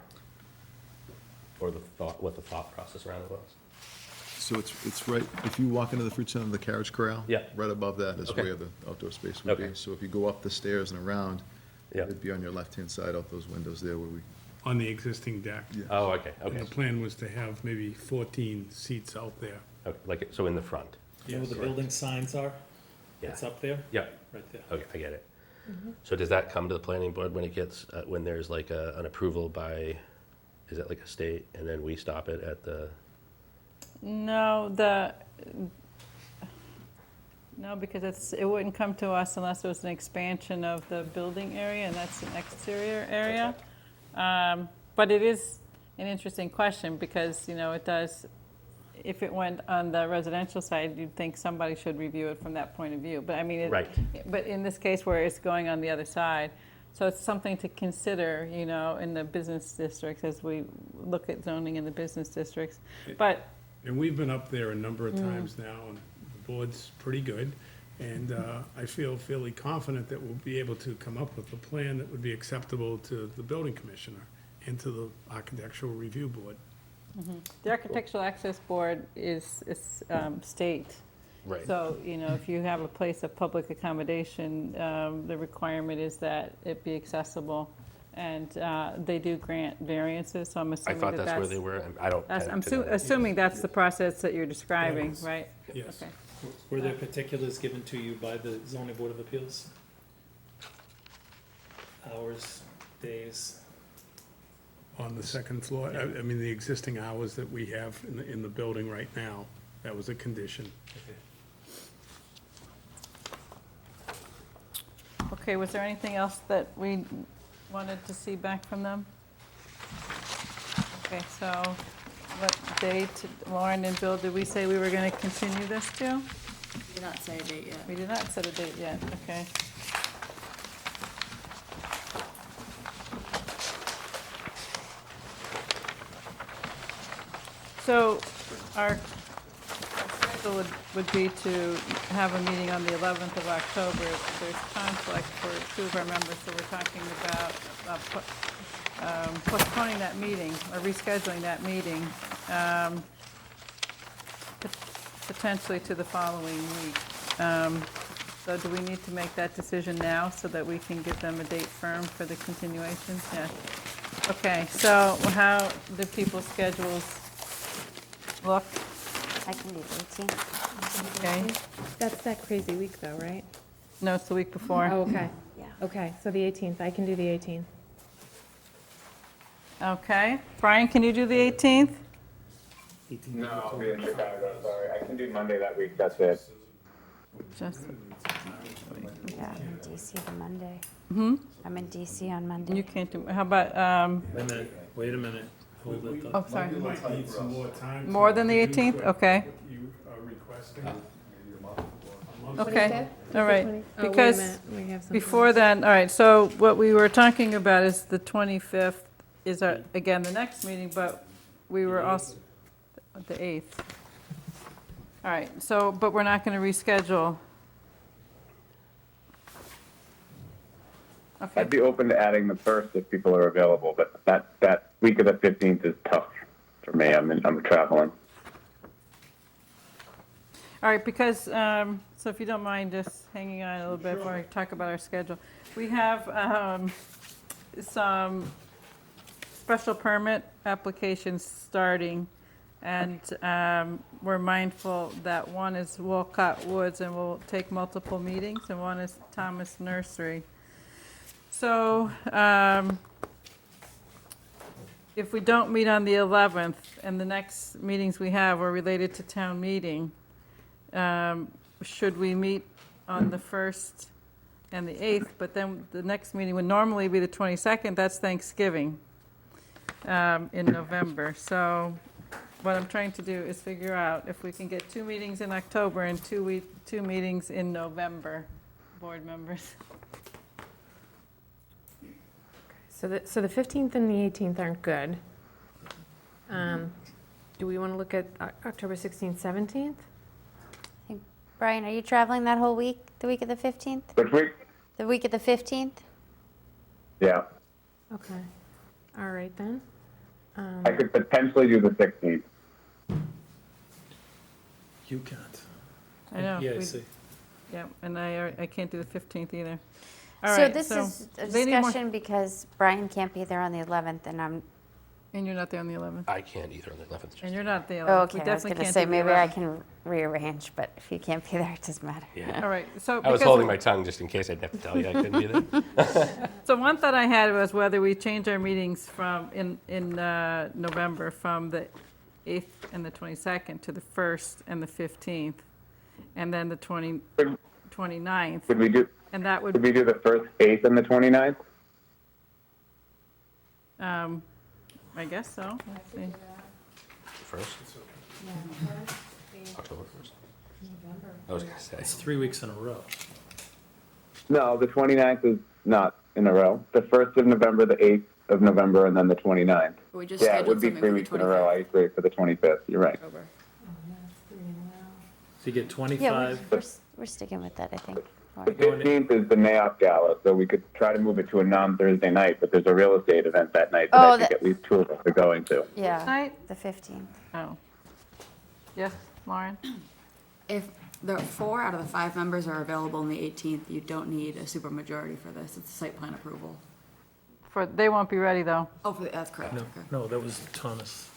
Or what the thought process around it was? So it's right, if you walk into the fruit center, the carriage corral. Yeah. Right above that is Okay. where the outdoor space would be. Okay. So if you go up the stairs and around, Yeah. it'd be on your left-hand side out those windows there where we, On the existing deck. Yeah. Oh, okay, And okay. the plan was to have maybe 14 seats out there. Okay, so in the front? You know where the building signs are? Yeah. It's up there? Yeah, Right there. okay, I get it. So does that come to the planning board when it gets, when there's like an approval by, is that like a state, and then we stop it at the, No, no, because it wouldn't come to us unless it was an expansion of the building area, and that's an exterior area. But it is an interesting question, because, it does, if it went on the residential side, you'd think somebody should review it from that point of view. But I mean, Right. But in this case where it's going on the other side, so it's something to consider, in the business districts as we look at zoning in the business districts. But And we've been up there a number of times now, and the board's pretty good. And I feel fairly confident that we'll be able to come up with a plan that would be acceptable to the building commissioner and to the architectural review board. the Architectural Access Board is state. right? So, if you have a place of public accommodation, the requirement is that it be accessible. And they do grant variances, so I'm I assuming thought that that's where they were, and I don't I'm tend to know. assuming that's the process that you're describing, Yes. right? Yes. Okay. Were there particulars given to you by the zoning board of appeals? Hours, days? On the second floor, I mean, the existing hours that we have in the building right now, that was a condition. Okay, was there anything else that we wanted to see back from them? Okay, so what date, Lauren and Bill, did we say we were going to continue this to? Did not say a date yet. We did not set a date yet, okay. So our schedule would be to have a meeting on the 11th of October. There's conflict for two of our members, so we're talking about postponing that meeting or rescheduling that meeting potentially to the following week. So do we need to make that decision now so that we can give them a date firm for the continuation? Yes. Okay, so how do people's schedules look? I can do the 18th. Okay, That's that crazy week though, right? no, it's the week before. Oh, okay. Yeah. Okay, so the 18th, I can do the 18th. Okay, Brian, can you do the 18th? No, I'll be in Chicago, sorry. I can do Monday that week, that's it. Just, Yeah, I'm in DC the Monday. hmm, I'm in DC on Monday. you can't do, how about, Wait a minute, hold it oh, up. sorry, We might need some more time. more than the 18th? Okay, What you are requesting. okay, 25th? all right. Oh, wait a Because minute, we have something before else. then, all right, so what we were talking about is the 25th is, again, the next meeting, but we were also, the 8th. All right, so, but we're not going to reschedule. Okay, I'd be open to adding the first if people are available, but that week of the 15th is tough for me. I'm traveling. all right, because, so if you don't mind just hanging on a little bit before I talk about our schedule. We have some special permit applications starting, and we're mindful that one is Wolcott Woods, and will take multiple meetings, and one is Thomas Nursery. So, if we don't meet on the 11th, and the next meetings we have are related to town meeting, should we meet on the 1st and the 8th, but then the next meeting would normally be the 22nd, that's Thanksgiving in November. So what I'm trying to do is figure out if we can get 2 meetings in October and 2 meetings in November, board members. So the 15th and the 18th aren't good. Do we want to look at October 16th, 17th? Brian, are you traveling that whole week, the week of the 15th? Which week? The week of the 15th? Yeah, Okay, all right then. I could potentially do the 16th. You can't. I know. Yeah, I we- see. Yeah, and I can't do the 15th either. All So right, this is a they need more- discussion because Brian can't be there on the 11th, and I'm, And you're not there on the 11th? I can't either on the 11th. And you're not the 11th. oh, We okay, I was definitely gonna can't say, do the maybe I 11th. can rearrange, but if you can't be there, it doesn't matter. Yeah. All right, so. I was because- holding my tongue just in case I'd have to tell you I couldn't be there. So one thought I had was whether we change our meetings from, in November, from the 8th and the 22nd to the 1st and the 15th, and then the 29th, Could we do, and that could would, we do the 1st, 8th, and the 29th? I guess so. Let's see. First? October 1st? I was gonna say. It's 3 weeks in a row. No, the 29th is not in a row. The 1st of November, the 8th of November, and then the 29th. We just Yeah, it scheduled would be something 3 for the weeks in a row. I 25th agree, for the 25th. You're right. October. So you get Yeah, 25. we're sticking with that, I think. The 15th is the NAOP gala, so we could try to move it to a non-Thursday night, but there's a real estate event that night that Oh, I think at least 2 of us are going to. Yeah, Night? the 15th. Oh. Yes, Lauren? If the 4 out of the 5 members are available on the 18th, you don't need a supermajority for this. It's a site plan approval. They won't be ready, though. Oh, that's correct. No, Okay. no, that was Thomas.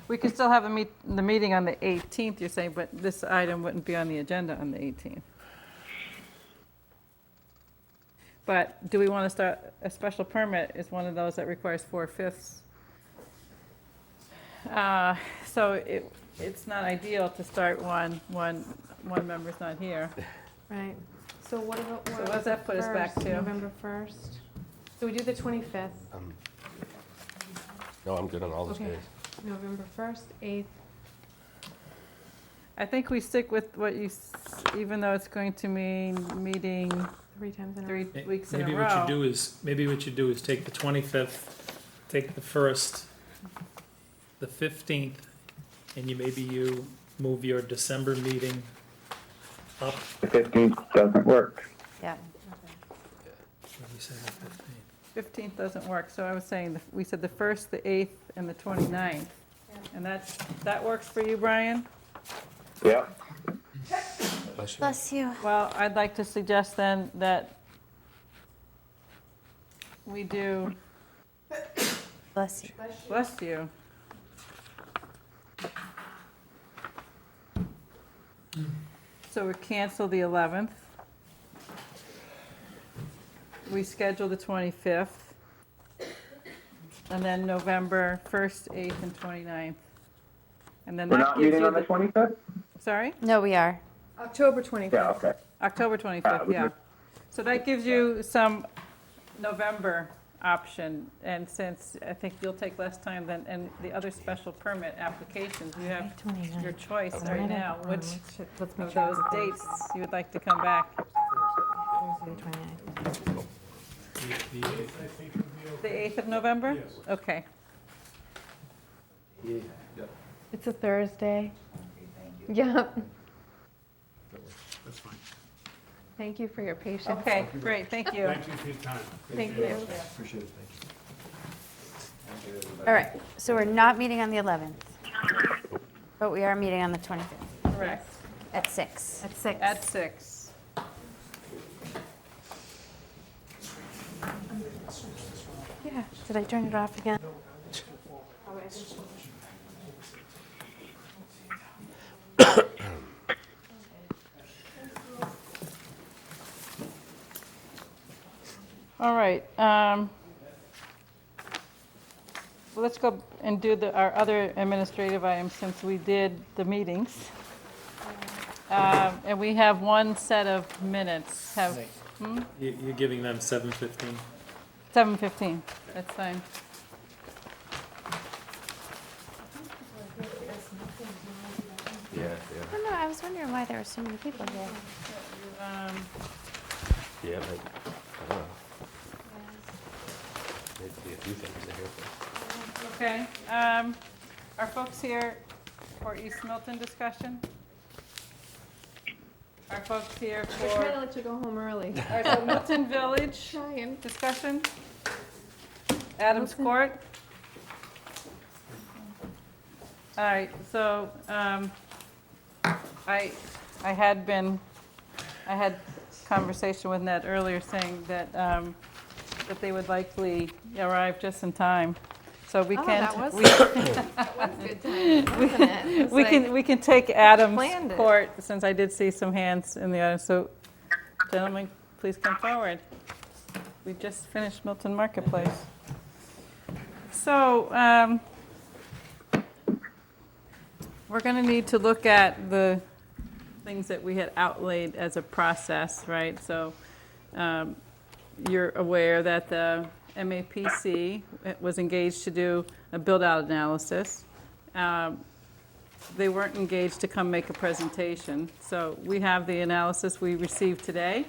We could still have the meeting on the 18th, you're saying, but this item wouldn't be on the agenda on the 18th. But do we want to start, a special permit is one of those that requires 4/5. So it's not ideal to start one member's not here. Right, so what about? So what does that put us back to? November 1st. So we do the 25th, No, I'm good on all those Okay. days. November 1st, 8th. I think we stick with what even though it's going to mean meeting 3 times in a 3 row. weeks in a Maybe what you row. do is, take the 25th, take the 1st, the 15th, and you move your December meeting up. The 15th doesn't work. Yeah. What did we say, the 15th? 15th doesn't work, so I was saying, we said the 1st, the 8th, and the 29th. And that works for you, Brian? Yeah. Bless you. Bless you. Well, I'd like to suggest then that we do, Bless you. bless you. So we cancel the 11th. We schedule the 25th. And then November 1st, 8th, and 29th. And then We're that not gives meeting you on the 25th? Sorry? No, we are. October 25th. Yeah, okay. October 25th, we yeah. would- So that gives you some November option, and since I think you'll take less time than, and the other special permit applications, you have your choice right now, which Let's make of sure those it's dates you would like to come back. Thursday, the 29th. The 8th of November? Okay. It's a Thursday. Yep. That's fine. Thank you for your patience. Okay, great, thank you. Thank you for your time. Thank you. Appreciate it, thank you. All right, so we're not meeting on the 11th, but we are meeting on the 25th Correct. at 6. At 6. At 6. Yeah, did I turn it off again? All right. Well, let's go and do our other administrative items since we did the meetings. And we have one set of minutes, have, You're giving them 7:15. 7:15, that's fine. Yeah, I don't know, I was wondering why there were so many people here. yeah, but, I don't know. Maybe a few things to hear for. Okay, are folks here for East Milton discussion? Are folks here We're trying to for, let you go home early. all right, so Milton Village Trying. discussion? Adams Milton. Court? All right, so, I had conversation with Ned earlier saying that, that they would likely arrive just in time. So we Oh, can. that was, we- that was good timing, wasn't it? It was like- We can take Adams planned it. Court, since I did see some hands in the audience. So, gentlemen, please come forward. We just finished Milton Marketplace. So, we're going to need to look at the things that we had outlaid as a process, right? So, you're aware that the MAPC was engaged to do a build-out analysis. They weren't engaged to come make a presentation. So we have the analysis we received today.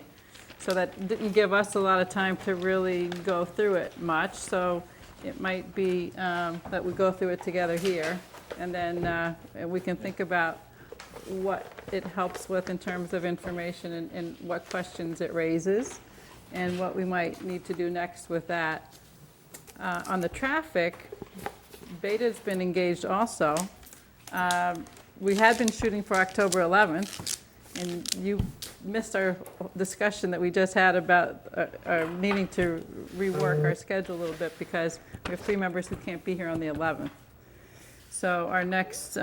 So that didn't give us a lot of time to really go through it much. So it might be that we go through it together here. And then we can think about what it helps with in terms of information and what questions it raises, and what we might need to do next with that. On the traffic, Beta's been engaged also. We had been shooting for October 11th, and you missed our discussion that we just had about our needing to rework our schedule a little bit because we have 3 members who can't be here on the 11th. So our next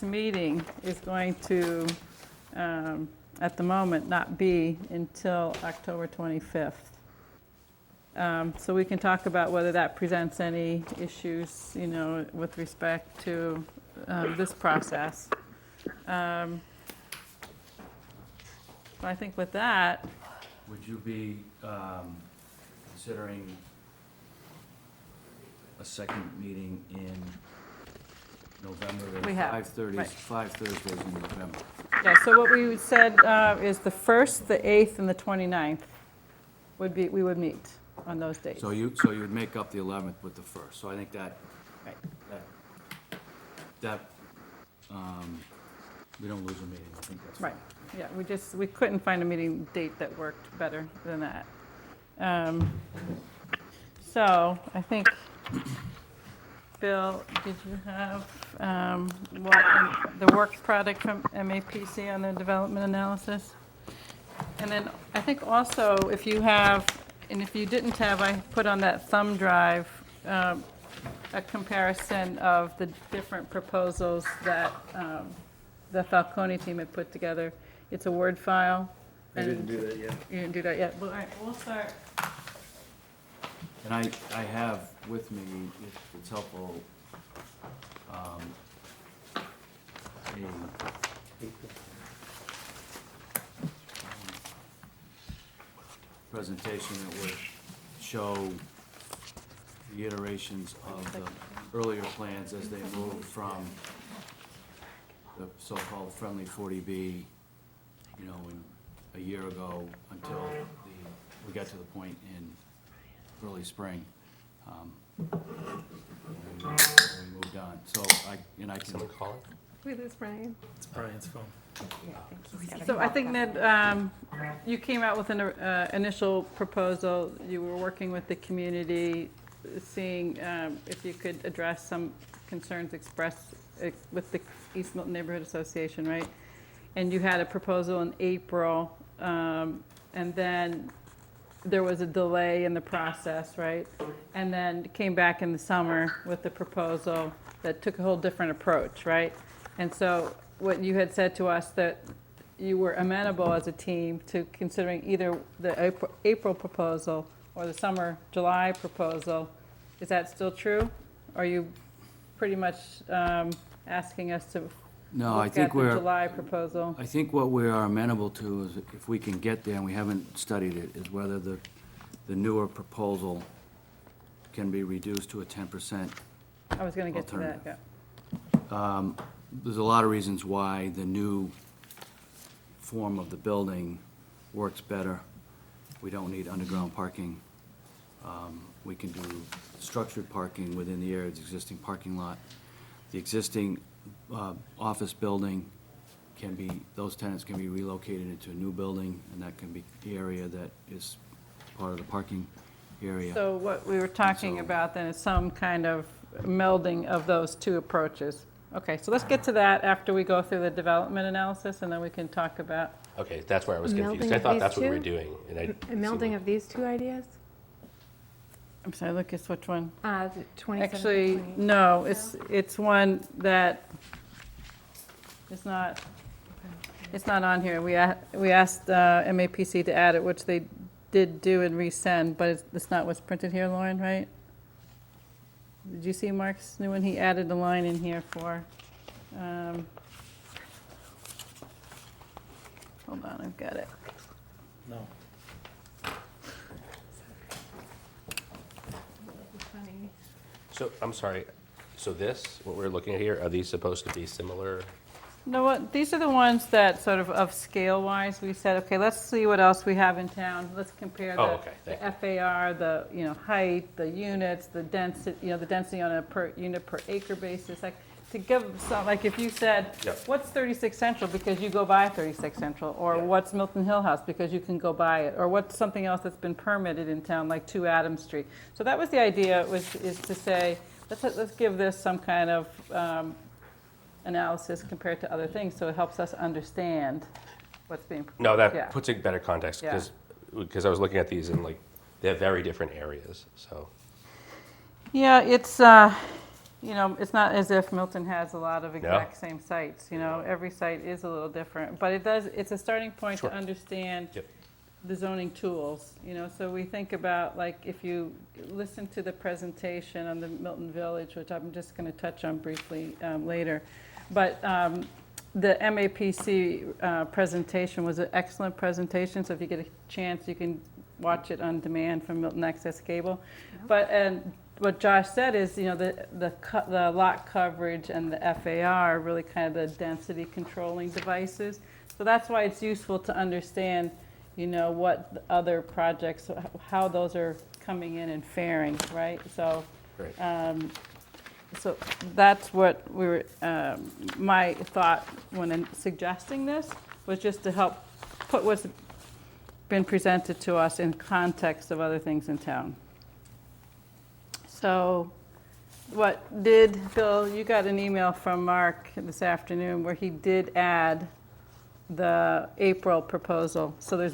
meeting is going to, at the moment, not be until October 25th. So we can talk about whether that presents any issues, you know, with respect to this process. So I think with that, Would you be considering a second meeting in November? We have, There's right. 5 Thursdays in November. yeah, so what we said is the 1st, the 8th, and the 29th we would meet on those dates. So you would make up the 11th with the 1st. So I think that, Right. we don't lose a meeting. I think that's Right, fine. yeah, we couldn't find a meeting date that worked better than that. So I think, Bill, did you have the work product from MAPC on the development analysis? And then I think also if you have, and if you didn't have, I put on that thumb drive a comparison of the different proposals that the Falcone team had put together. It's a Word file. I didn't do that yet. You didn't do that yet? Well, all right, we'll start. And I have with me, if it's helpful, a presentation that would show the iterations of the earlier plans as they moved from the so-called friendly 40B, you know, a year ago until we got to the point in early spring. We moved on. So I can. Someone call it? We lose Brian. It's Brian's phone. So I think that you came out with an initial proposal. You were working with the community, seeing if you could address some concerns expressed with the East Milton Neighborhood Association, right? And you had a proposal in April, and then there was a delay in the process, right? And then came back in the summer with the proposal that took a whole different approach, right? And so what you had said to us that you were amenable as a team to considering either the April proposal or the summer, July proposal, Is that still true? Are you pretty much asking us to No, I look think at the we're, July proposal? I think what we are amenable to is if we can get there, and we haven't studied it, is whether the newer proposal can be reduced to a 10%. I was going to get to that, Alternative. yeah. There's a lot of reasons why the new form of the building works better. We don't need underground parking. We can do structured parking within the area of the existing parking lot. The existing office building can be, those tenants can be relocated into a new building, and that can be the area that is part of the parking area. So what we were talking So- about then is some kind of melding of those two approaches. Okay, so let's get to that after we go through the development analysis, and then we can talk about, Okay, that's where I was Melding confused. I of thought these that's what we were two? doing, and I. A melding of these two ideas? I'm sorry, Lucas, which one? The 27 Actually, 28. no, it's one that is not, it's not on here. We asked MAPC to add it, which they did do and resend, but it's not what's printed here, Lauren, right? Did you see Mark's new one? He added a line in here for, hold on, I've got it. No. Funny. So, I'm sorry, so this, what we're looking at here, are these supposed to be similar? No, what, these are the ones that sort of scale-wise, we said, okay, let's see what else we have in town. Let's compare Oh, the okay, thank the FAR, the, height, the units, the density, the density on a per unit per acre basis. Like, to give some, like if you said, Yep. what's 36 Central because you go by 36 Central? Or Yeah. what's Milton Hill House because you can go by it? Or what's something else that's been permitted in town, like 2 Adams Street? So that was the idea, is to say, let's give this some kind of analysis compared to other things, so it helps us understand what's being. No, Yeah. that puts it in better context, Yeah. because I was looking at these and like, they're very different areas, so. Yeah, it's, it's not as if Milton has a lot of exact same sites, every site is a little different, but it's a starting point to Sure. understand Yep. the zoning tools, so we think about, like, if you listen to the presentation on the Milton Village, which I'm just gonna touch on briefly later, but the MAPC presentation was an excellent presentation, so if you get a chance, you can watch it on demand from Milton Access Cable. But, and what Josh said is, the lot coverage and the FAR are really kind of the density controlling devices. So that's why it's useful to understand, what the other projects, how those are coming in and faring, right? So, Great. so that's what we were, my thought when suggesting this was just to help put what's been presented to us in context of other things in town. So Bill, you got an email from Mark this afternoon where he did add the April proposal. So there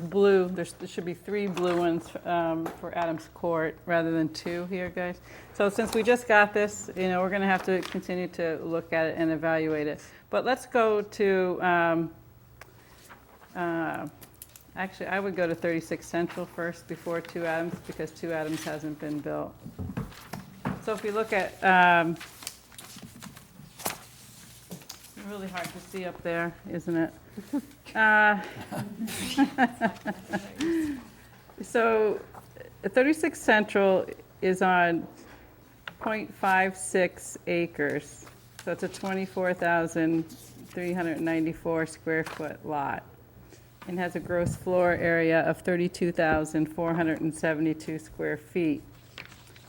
should be 3 blue ones for Adams Court rather than 2 here, guys. So since we just got this, we're going to have to continue to look at it and evaluate it. But let's go to, actually, I would go to 36 Central first before 2 Adams because 2 Adams hasn't been built. So if you look at, really hard to see up there, isn't it? So 36 Central is on 0.56 acres. So it's a 24,394 square foot lot. And has a gross floor area of 32,472 square feet.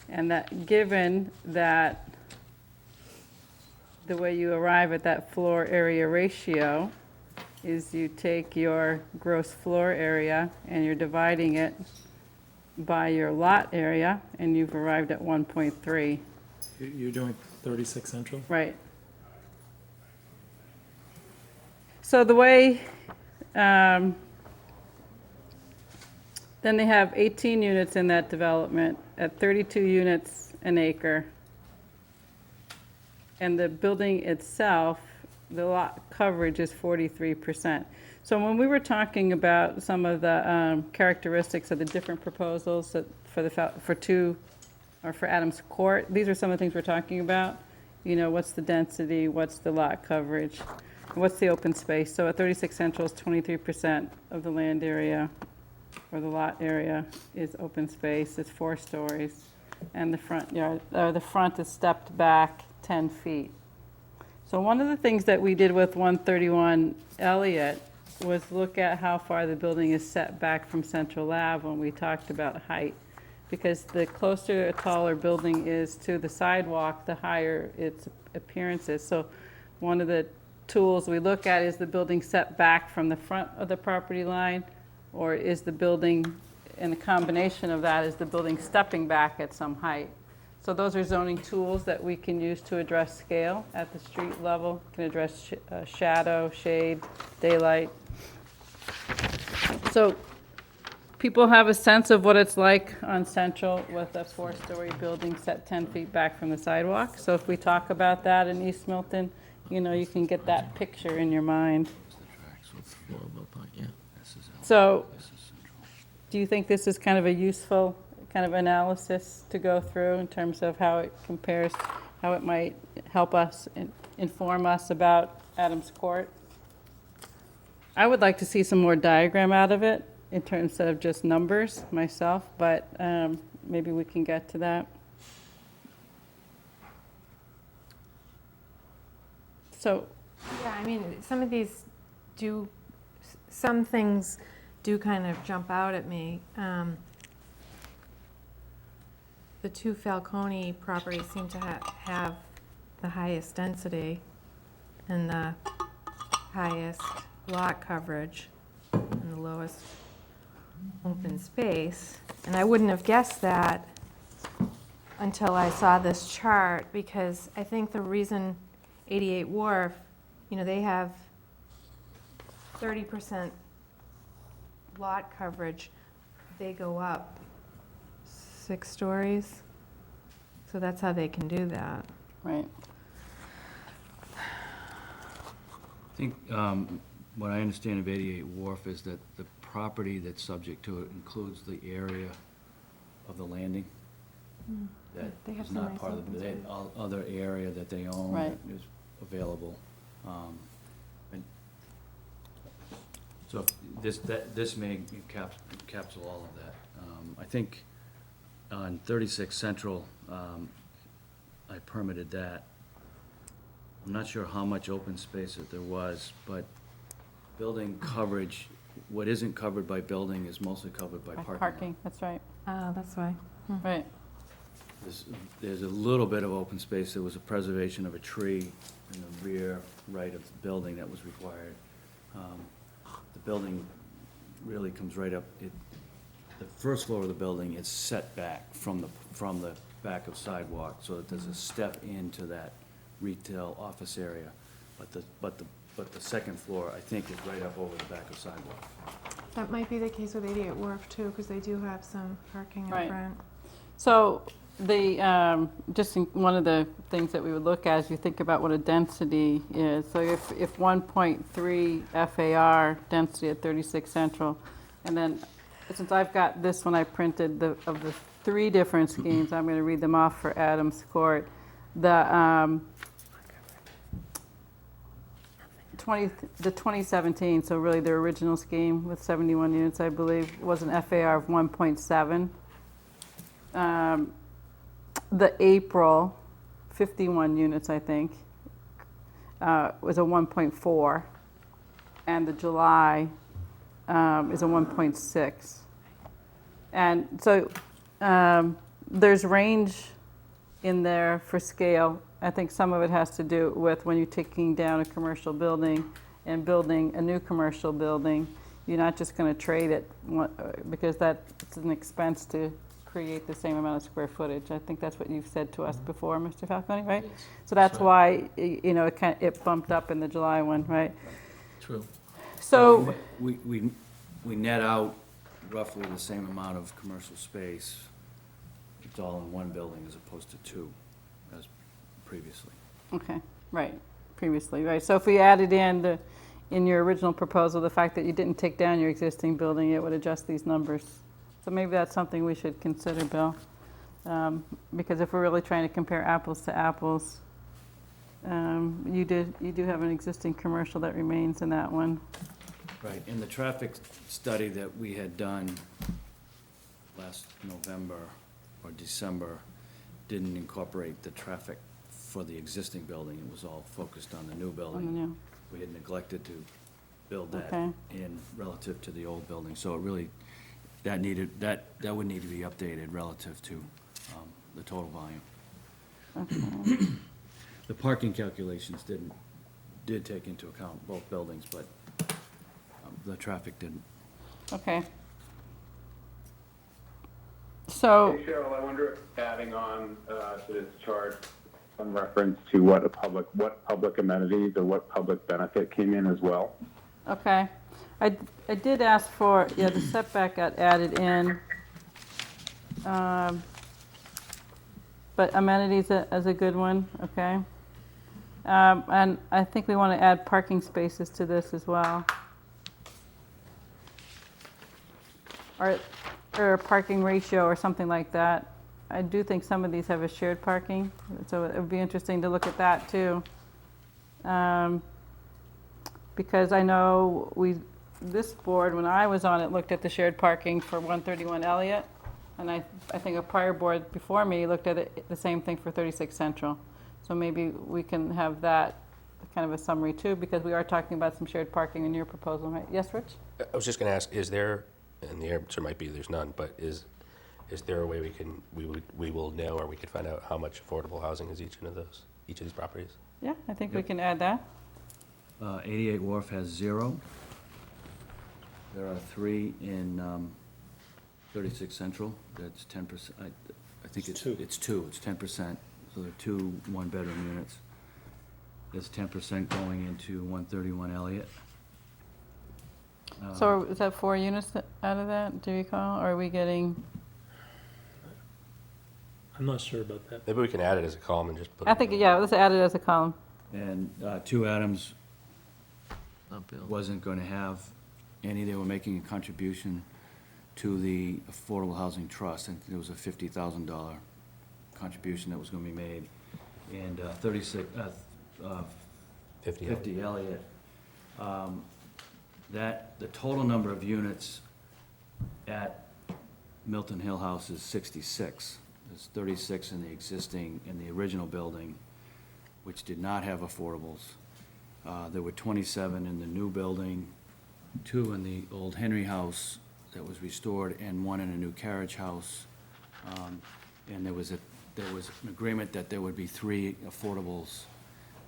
And that, given that the way you arrive at that floor area ratio is you take your gross floor area and you're dividing it by your lot area, and you've arrived at 1.3. You're doing 36 Central? Right. So the way, then they have 18 units in that development at 32 units an acre. And the building itself, the lot coverage is 43%. So when we were talking about some of the characteristics of the different proposals for 2 or for Adams Court, these are some of the things we're talking about. You know, what's the density, what's the lot coverage, what's the open space? So at 36 Central is 23% of the land area, or the lot area is open space, it's 4 stories. And the front yard, the front is stepped back 10 feet. So one of the things that we did with 131 Elliott was look at how far the building is set back from Central Ave when we talked about height. Because the closer a taller building is to the sidewalk, the higher its appearance is. So one of the tools we look at is the building set back from the front of the property line, or is the building, and the combination of that is the building stepping back at some height. So those are zoning tools that we can use to address scale at the street level, can address shadow, shade, daylight. So people have a sense of what it's like on Central with a 4-story building set 10 feet back from the sidewalk. So if we talk about that in East Milton, you know, you can get that picture in your mind. So do you think this is kind of a useful kind of analysis to go through in terms of how it compares, how it might help us inform us about Adams Court? I would like to see some more diagram out of it in terms of just numbers myself, but maybe we can get to that. So, Yeah, I mean, some of these do, some things do kind of jump out at me. The 2 Falcone properties seem to have the highest density and the highest lot coverage and the lowest open space. And I wouldn't have guessed that until I saw this chart, because I think the reason 88 Wharf, you know, they have 30% lot coverage. They go up 6 stories. So that's how they can do that. right. I think what I understand of 88 Wharf is that the property that's subject to it includes the area of the landing. That They have is some not nice part of open the space. other area that they own Right. that is available. And so this may encapsulate all of that. I think on 36 Central, I permitted that. I'm not sure how much open space that there was, but building coverage, what isn't covered by building is mostly covered by parking. Parking, that's right, That's why. right. There's a little bit of open space. There was a preservation of a tree in the rear right of the building that was required. The building really comes right up, the first floor of the building is set back from the back of sidewalk, so that there's a step into that retail office area. But the second floor, I think, is right up over the back of sidewalk. That might be the case with 88 Wharf too, because they do have some parking in Right. front. So the, just one of the things that we would look at is you think about what a density is. So if 1.3 FAR density at 36 Central, and then since I've got this one I printed of the 3 different schemes, I'm going to read them off for Adams Court. The 2017, so really the original scheme with 71 units, I believe, was an FAR of 1.7. The April, 51 units, I think, was a 1.4, and the July is a 1.6. And so there's range in there for scale. I think some of it has to do with when you're taking down a commercial building and building a new commercial building, you're not just going to trade it because that's an expense to create the same amount of square footage. I think that's what you've said to us before, Mr. Falcone, right? Yes. So that's why, you know, it bumped up in the July one, right? True. So, We net out roughly the same amount of commercial space. It's all in one building as opposed to 2, as previously. okay, right, previously, right. So if we added in your original proposal, the fact that you didn't take down your existing building, it would adjust these numbers. So maybe that's something we should consider, Bill. Because if we're really trying to compare apples to apples, you do have an existing commercial that remains in that one. Right, and the traffic study that we had done last November or December didn't incorporate the traffic for the existing building. It was all focused on the new On the building. new. We had neglected to build that Okay. in relative to the old building. So it really, that would need to be updated relative to the total volume. Okay. The parking calculations did take into account both buildings, but the traffic didn't. Okay. So, Hey Cheryl, I wonder if adding on to this chart some reference to what public amenities or what public benefit came in as well. okay. I did ask for, yeah, the setback got added in. But amenities as a good one, okay? And I think we want to add parking spaces to this as well. Or a parking ratio or something like that. I do think some of these have a shared parking, so it would be interesting to look at that too. Because I know this board, when I was on it, looked at the shared parking for 131 Elliott. And I think a prior board before me looked at it, the same thing for 36 Central. So maybe we can have that kind of a summary too, because we are talking about some shared parking in your proposal, right? Yes, Rich? I was just going to ask, is there, and the answer might be there's none, but is there a way we will know, or we could find out how much affordable housing is each of these properties? Yeah, I think we can add that. 88 Wharf has 0. There are 3 in 36 Central, that's 10%. I think It's two. It's 2, it's 10%. So there are 2 one-bedroom units. There's 10% going into 131 Elliott. So is that 4 units out of that, do you recall? Or are we getting, I'm not sure about that. Maybe we can add it as a column and just put. I think, yeah, let's add it as a column. And 2 Adams wasn't going to have any, they were making a contribution to the Affordable Housing Trust, and there was a $50,000 contribution that was going to be made. And 50 Elliott, the total number of units at Milton Hill House is 66. There's 36 in the original building, which did not have affordables. There were 27 in the new building, 2 in the old Henry House that was restored, and 1 in a new carriage house. And there was an agreement that there would be 3 affordables.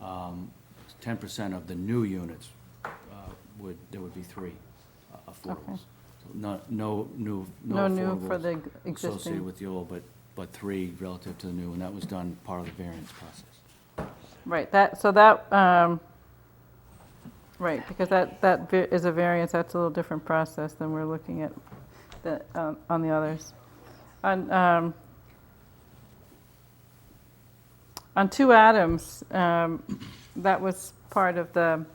10% of the new units there would be 3 affordables. Okay. So no new for the affordables existing. associated with the old, but 3 relative to the new, and that was done part of the variance process. Right, right, because that is a variance, that's a little different process than we're looking at on the others. On 2 Adams, that was part of the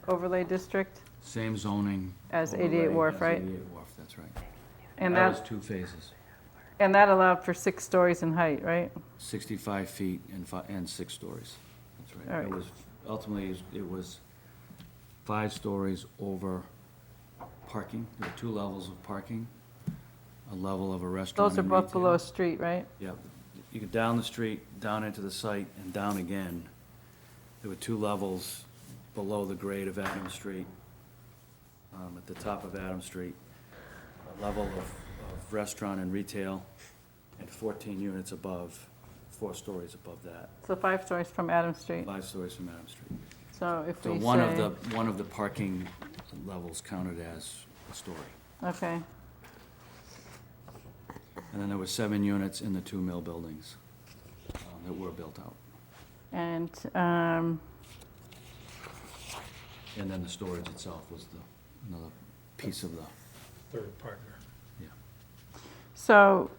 overlay district, Same zoning. As 88 overlay Wharf, as right? 88 Wharf, that's right. and That was that, 2 phases, and that allowed for 6 stories in height, right? 65 feet and 6 stories. That's right. All right. It was, ultimately, it was 5 stories over parking. There were 2 levels of parking, a level of a restaurant Those are and both retail. below street, right? Yep. You go down the street, down into the site, and down again. There were 2 levels below the grade of Adams Street, at the top of Adams Street. A level of restaurant and retail, and 14 units above, 4 stories above that. So 5 stories from Adams Street. 5 stories from Adams Street. So if So we one of say, the parking levels counted as a story. okay, And then there were 7 units in the 2 mill buildings that were built out. and, And then the storage itself was another piece of the, Third partner. yeah. so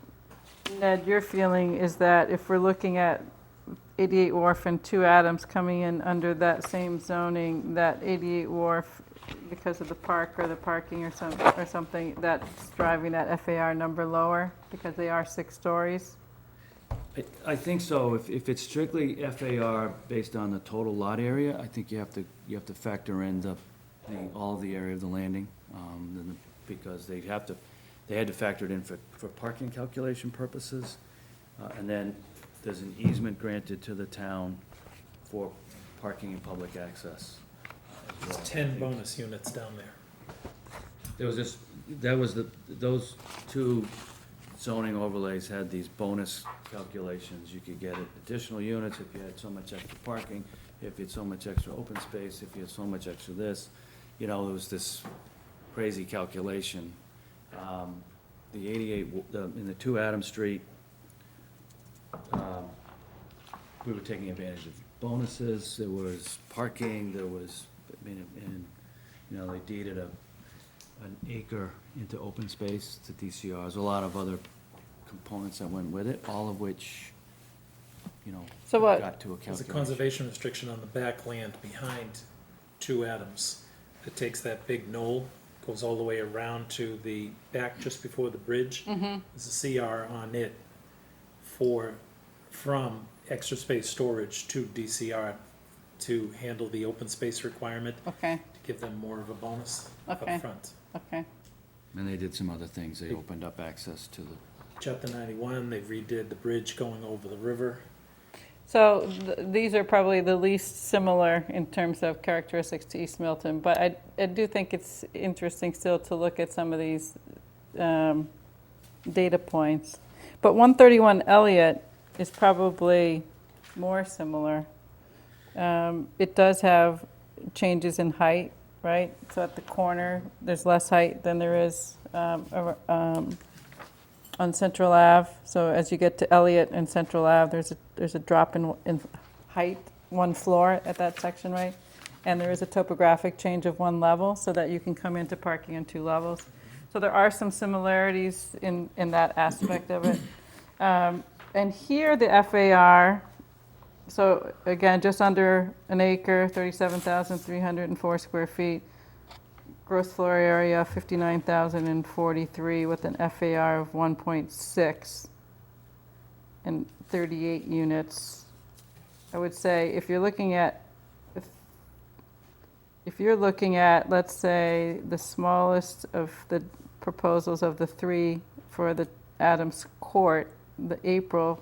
Ned, your feeling is that if we're looking at 88 Wharf and 2 Adams coming in under that same zoning, that 88 Wharf because of the park or the parking or something that's driving that FAR number lower, because they are 6 stories? I think so. If it's strictly FAR based on the total lot area, I think you have to factor in all of the area of the landing, because they had to factor it in for parking calculation purposes. And then there's an easement granted to the town for parking and public access as well. There's 10 bonus units down there. Those 2 zoning overlays had these bonus calculations. You could get additional units if you had so much extra parking, if you had so much extra open space, if you had so much extra this. You know, there was this crazy calculation. The 88, in the 2 Adams Street, we were taking advantage of bonuses. There was parking, there was, and, you know, they deeded an acre into open space to DCR. There's a lot of other components that went with it, all of which, you know, So what- got to a There's a calculation. conservation restriction on the back land behind 2 Adams. It takes that big knoll, goes all the way around to the back just before the bridge. There's a CR on it from extra space storage to DCR to handle the open space requirement, Okay, to give them more of a bonus Okay. up front. okay. And they did some other things. They opened up access to the, Chapter 91, they redid the bridge going over the river. So these are probably the least similar in terms of characteristics to East Milton, but I do think it's interesting still to look at some of these data points. But 131 Elliott is probably more similar. It does have changes in height, right? So at the corner, there's less height than there is on Central Ave. So as you get to Elliott and Central Ave, there's a drop in height, 1 floor at that section, right? And there is a topographic change of 1 level so that you can come into parking on 2 levels. So there are some similarities in that aspect of it. And here the FAR, so again, just under an acre, 37,304 square feet. Gross floor area, 59,043 with an FAR of 1.6 and 38 units. I would say if you're looking at, let's say, the smallest of the proposals of the 3 for the Adams Court, the April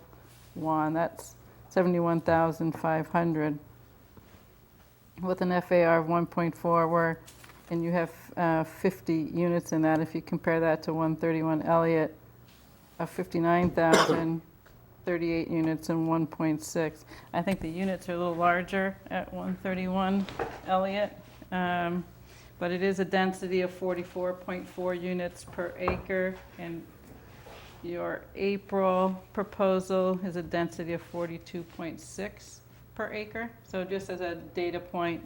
one, that's 71,500 with an FAR of 1.4, and you have 50 units in that. If you compare that to 131 Elliott of 59,000, 38 units and 1.6. I think the units are a little larger at 131 Elliott, but it is a density of 44.4 units per acre, and your April proposal is a density of 42.6 per acre. So just as a data point,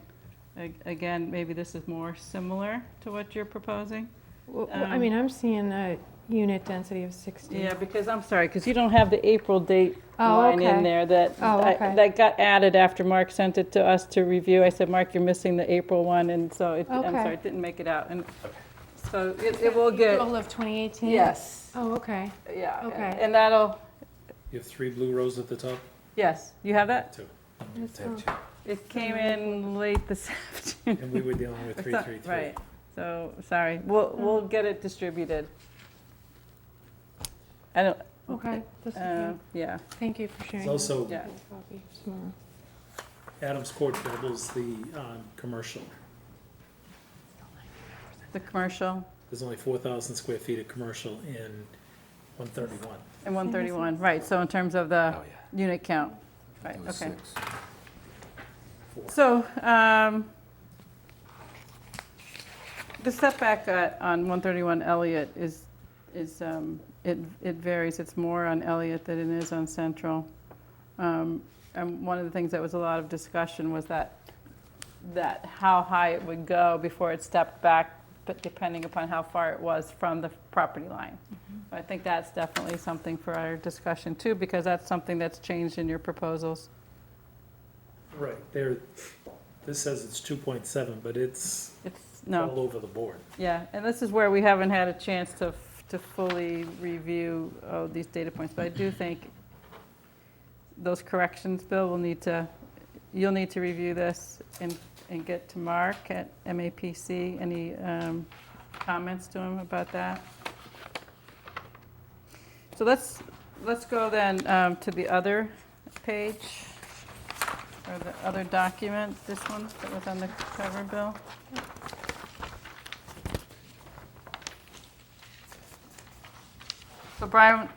again, maybe this is more similar to what you're proposing. Well, I mean, I'm seeing a unit density of 60. Yeah, because, I'm sorry, because you don't have the April date Oh, line in okay. there that, Oh, okay. that got added after Mark sent it to us to review. I said, Mark, you're missing the April one, and so I'm Okay. sorry, it didn't make it out. And so it will get, April of 2018? yes, Oh, okay. yeah. Okay. And that'll, You have 3 blue rows at the top? yes, you have that? 2. That's Tab all. 2. It came in late this afternoon. And we were dealing with It's not- 333. Right, so, sorry, we'll get it distributed. I don't, Okay, this is good. yeah, Thank you for sharing. It's also, yeah. Copy tomorrow. Adams Court doubles the commercial. The commercial There's only 4,000 square feet of commercial in 131. and 131, right, so in terms of the Oh, yeah. unit count, right, that was okay. 6. So, the setback on 131 Elliott is it varies. It's more on Elliott than it is on Central. And one of the things that was a lot of discussion was that how high it would go before it stepped back, but depending upon how far it was from the property line. I think that's definitely something for our discussion too, because that's something that's changed in your proposals. Right, there, this says it's 2.7, but it's No. all over the board. Yeah, and this is where we haven't had a chance to fully review these data points, but I do think those corrections, Bill, you'll need to review this and get to Mark at MAPC. Any comments to him about that? So let's go then to the other page, or the other document, this one that was on the cover, Bill. So Brian,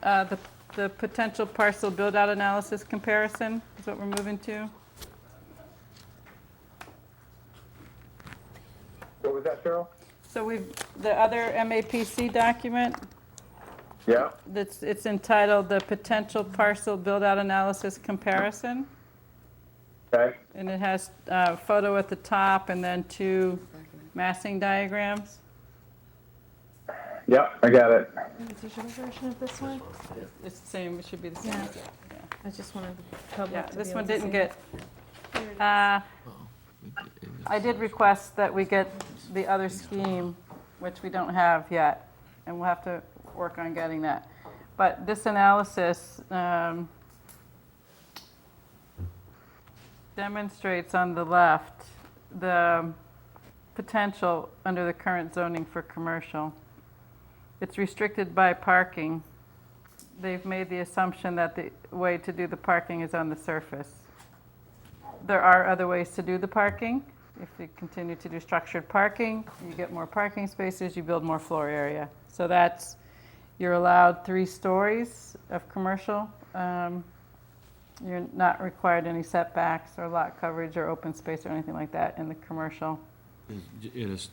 the potential parcel build-out analysis comparison is what we're moving to. What was that, Cheryl? So the other MAPC document, Yeah. it's entitled the potential parcel build-out analysis comparison. Okay. And it has a photo at the top and then 2 massing diagrams. Yeah, I got it. A digital version of this one? It's the same, it should be the same. Yeah. Yeah. I just wanted the public Yeah, to be this able one to didn't see get, it. I did request that we get the other scheme, which we don't have yet, and we'll have to work on getting that. But this analysis demonstrates on the left the potential under the current zoning for commercial. It's restricted by parking. They've made the assumption that the way to do the parking is on the surface. There are other ways to do the parking. If you continue to do structured parking, you get more parking spaces, you build more floor area. So that's, you're allowed 3 stories of commercial. You're not required any setbacks or lot coverage or open space or anything like that in the commercial. It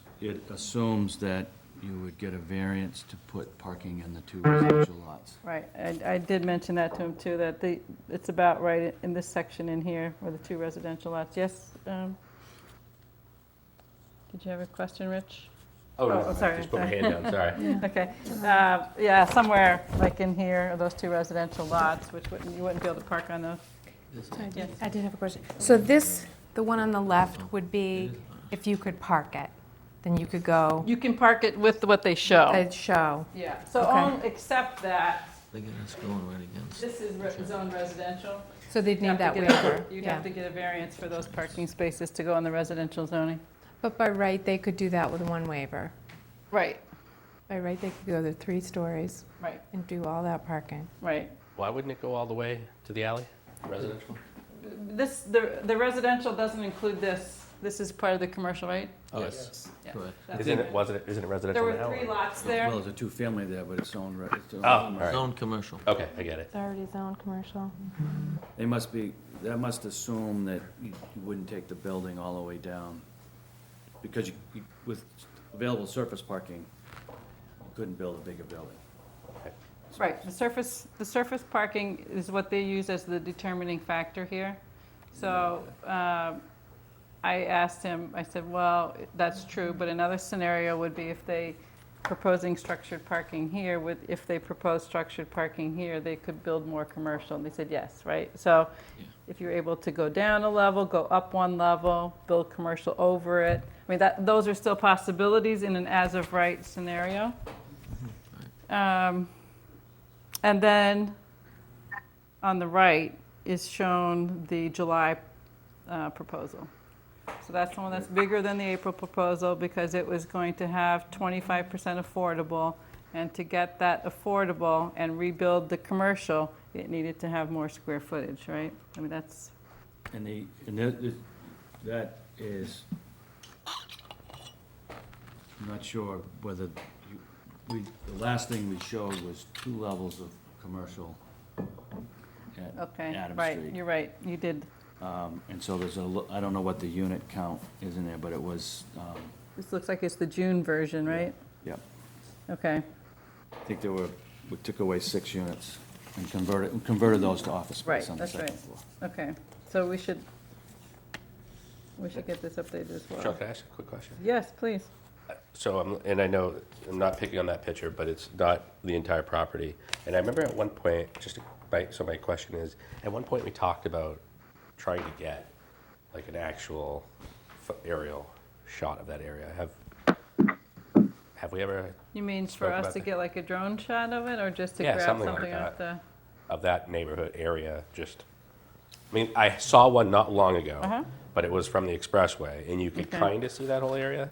assumes that you would get a variance to put parking in the 2 residential lots. Right, I did mention that to him too, that it's about right in this section in here where the 2 residential lots. Yes? Did you have a question, Rich? Oh, no, sorry. just put my hand down, sorry. Okay, yeah, somewhere like in here are those 2 residential lots, which you wouldn't be able to park on those. Yes. I did have a question. So this, the one on the left would be if you could park it, then you could go, You can park it with what they show. they'd show. Yeah, so Okay. except that They're getting us going right against. this is zone residential. So they'd You'd need have that to get a- waiver. You'd Yeah. have to get a variance for those parking spaces to go in the residential zoning. But by right, they could do that with 1 waiver. Right, By right, they could go to 3 stories right, and do all that parking. right. Why wouldn't it go all the way to the alley, residential? The residential doesn't include this. This is part of the commercial, right? Oh, Yes, Yeah. correct. That's Isn't it. it There residential were now? 3 lots there. Well, there's a 2-family there, but it's own, it's own. Oh, all right. Zone commercial. Okay, I get it. It's already zoned commercial. That must assume that you wouldn't take the building all the way down. Because with available surface parking, you couldn't build a bigger building. Right, the surface parking is what they use as the determining factor here. So I asked him, I said, well, that's true, but another scenario would be if they proposing structured parking here, if they propose structured parking here, they could build more commercial, and they said yes, right? So if you're able to go down a level, go up 1 level, build commercial over it, I mean, those are still possibilities in an as-of-right scenario. And then on the right is shown the July proposal. So that's the one that's bigger than the April proposal because it was going to have 25% affordable. And to get that affordable and rebuild the commercial, it needed to have more square footage, right? I mean, that's, And that is, I'm not sure whether, the last thing we showed was 2 levels of commercial at okay, Adams right, Street. you're right, you did. And so there's I don't know what the unit count is in there, but it was, This looks like it's the June version, right? yep. Okay, I think we took away 6 units and converted those to office right, space on the that's right. second floor. Okay, so we should get this updated as well. Cheryl, can I ask a quick question? Yes, please. So, and I know, I'm not picking on that picture, but it's not the entire property. And I remember at one point, so my question is, at one point we talked about trying to get like an actual aerial shot of that area. have we ever, You mean for Spoke us about to that. get like a drone shot of it, or just to Yeah, grab something like something off that. the? of that neighborhood area, just, I mean, I saw one not long ago, Uh-huh. but it was from the expressway, and you could Okay. kind of see that whole area.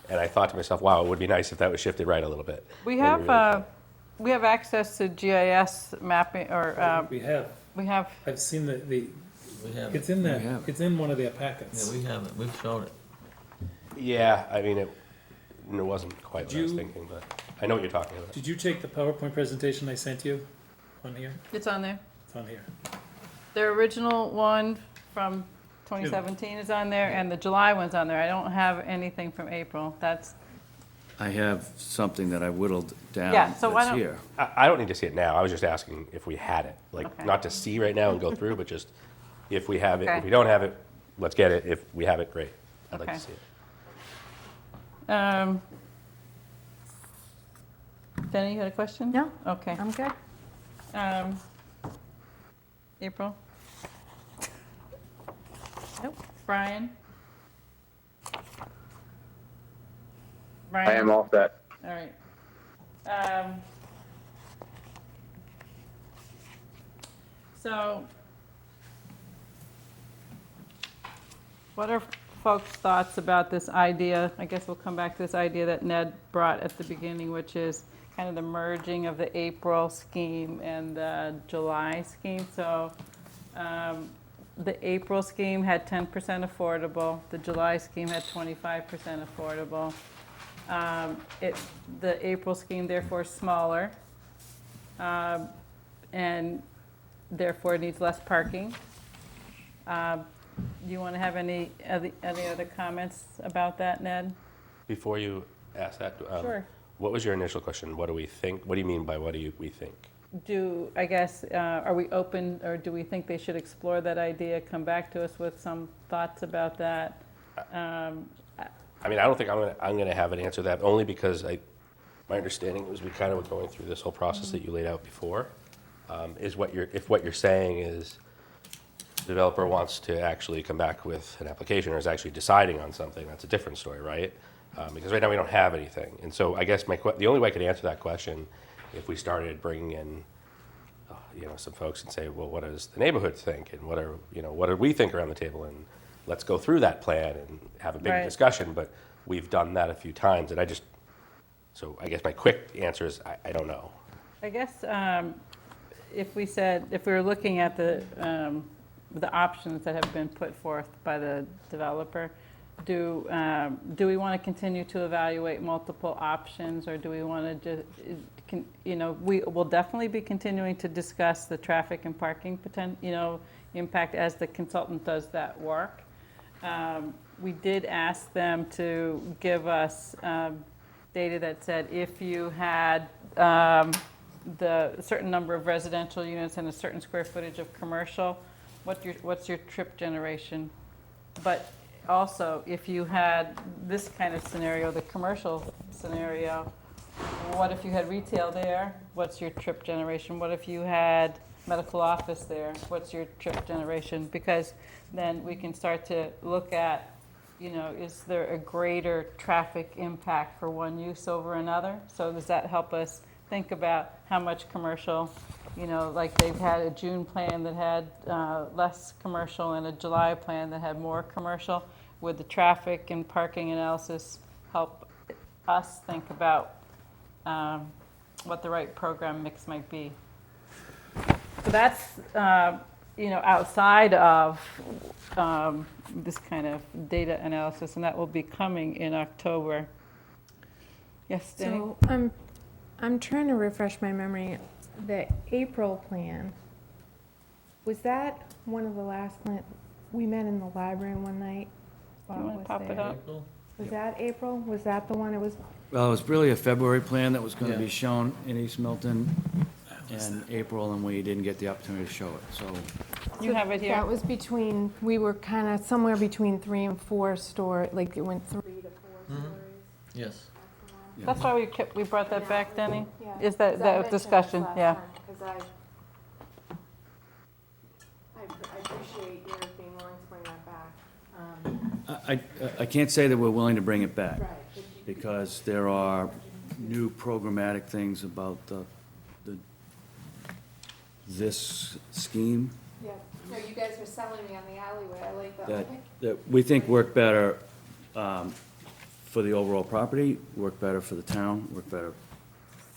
And I thought to myself, wow, it would be nice if that was shifted right a little bit. We And have, really can't. we have access to GIS mapping, or, We have, we have, I've seen the, We have it's it. in We that, have it. it's in one of their packets. Yeah, we have it, we've shown it. Yeah, I mean, it wasn't quite what Did I was you- thinking, but I know what you're talking about. Did you take the PowerPoint presentation I sent you on here? it's on there. It's on here. Their original one from 2017 is on there, and the July one's on there. I don't have anything from April. That's, I have something that I whittled down Yeah, so why that's don't- here. I don't need to see it now, I was just asking if we had it, like, Okay. not to see right now and go through, but just if we have it. Okay. If we don't have it, let's get it. If we have it, great. I'd like Okay. to see it. Denny, you had a question? No, Okay. I'm good. April? Nope. Brian? I Brian? am all set. All right. So, what are folks' thoughts about this idea? I guess we'll come back to this idea that Ned brought at the beginning, which is kind of the merging of the April scheme and the July scheme. So, the April scheme had 10% affordable. The July scheme had 25% affordable. The April scheme therefore is smaller, and therefore needs less parking. Do you want to have any other comments about that, Ned? Before you ask that, Sure. what was your initial question? What do we think? What do you mean by what do we think? Are we open, or do we think they should explore that idea, come back to us with some thoughts about that? I mean, I don't think I'm gonna have an answer to that, only because my understanding was we kind of were going through this whole process that you laid out before. If what you're saying is the developer wants to actually come back with an application or is actually deciding on something, that's a different story, right? Because right now we don't have anything. And so I guess the only way I could answer that question, if we started bringing in, some folks and say, well, what does the neighborhood think? And what do we think around the table? And let's go through that plan and have a big Right. discussion. But we've done that a few times, and so I guess my quick answer is I don't know. I guess if we were looking at the options that have been put forth by the developer, do we want to continue to evaluate multiple options, or do we want to just, we will definitely be continuing to discuss the traffic and parking impact as the consultant does that work. We did ask them to give us data that said if you had the certain number of residential units and a certain square footage of commercial, what's your trip generation? But also, if you had this kind of scenario, the commercial scenario, what if you had retail there? What's your trip generation? What if you had medical office there? What's your trip generation? Because then we can start to look at, is there a greater traffic impact for one use over another? So does that help us think about how much commercial, like they've had a June plan that had less commercial and a July plan that had more commercial? Would the traffic and parking analysis help us think about what the right program mix might be? So that's, outside of this kind of data analysis, and that will be coming in October. Yes, Denny? So I'm trying to refresh my memory. The April plan, was that one of the last we met in the library one night? You want to pop it up? Was that April? Was that the one it was? Well, it was really a February plan that was going to Yeah. be shown in East Milton in April, and we didn't get the opportunity to show it, so. You have it here? That was we were kind of somewhere between 3 and 4 like it went 3 to 4 stories. Yes. That's why we brought that back, Denny? Yeah. Is that discussion, yeah. Because I appreciate your being willing to bring that back. I can't say that we're willing to bring it back, Right. because there are new programmatic things about this scheme Yeah, no, you guys were selling me on the alleyway, I like that. that we think work better for the overall property, work better for the town, work better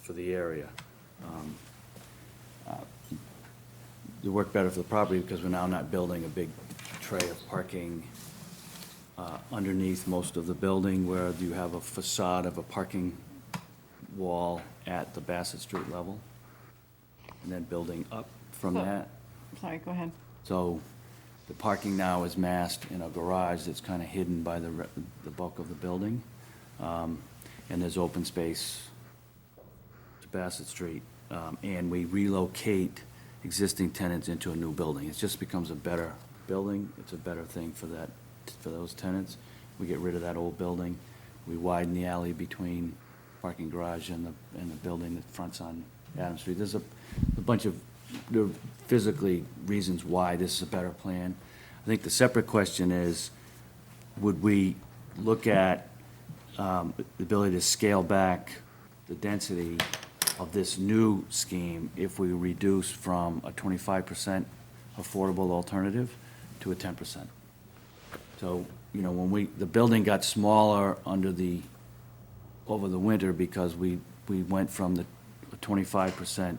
for the area. They work better for the property because we're now not building a big tray of parking underneath most of the building where you have a facade of a parking wall at the Bassett Street level, and then building up from So- that. Sorry, go ahead. So the parking now is masked in a garage that's kind of hidden by the bulk of the building. And there's open space to Bassett Street. And we relocate existing tenants into a new building. It just becomes a better building. It's a better thing for those tenants. We get rid of that old building. We widen the alley between parking garage and the building that fronts on Adams Street. There's a bunch of, there are physically reasons why this is a better plan. I think the separate question is, would we look at the ability to scale back the density of this new scheme if we reduce from a 25% affordable alternative to a 10%? So, you know, when the building got smaller over the winter because we went from the 25%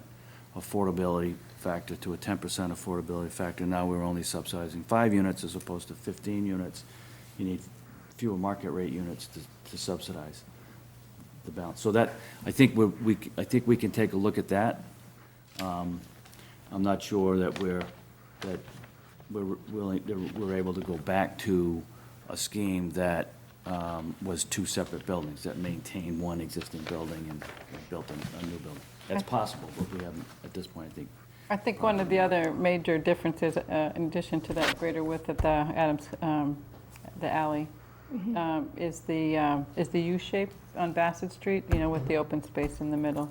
affordability factor to a 10% affordability factor. Now we're only subsidizing 5 units as opposed to 15 units. You need fewer market rate units to subsidize the balance. So that, I think we can take a look at that. I'm not sure that we're able to go back to a scheme that was 2 separate buildings that maintain one existing building and built a new building. That's possible, but we haven't, at this point, I think one of the other major differences, in addition to that greater width at the Adams, the alley, is the U-shape on Bassett Street, you know, with the open space in the middle.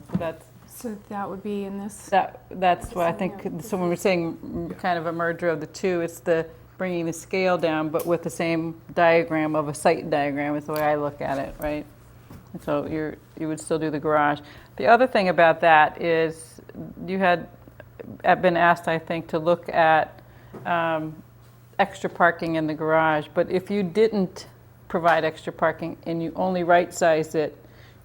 So that would be in this? That's what I think, so when we're saying kind of a merger of the two, it's the bringing the scale down, but with the same diagram of a site diagram is the way I look at it, right? And so you would still do the garage. The other thing about that is you had been asked, I think, to look at extra parking in the garage, but if you didn't provide extra parking and you only right-sized it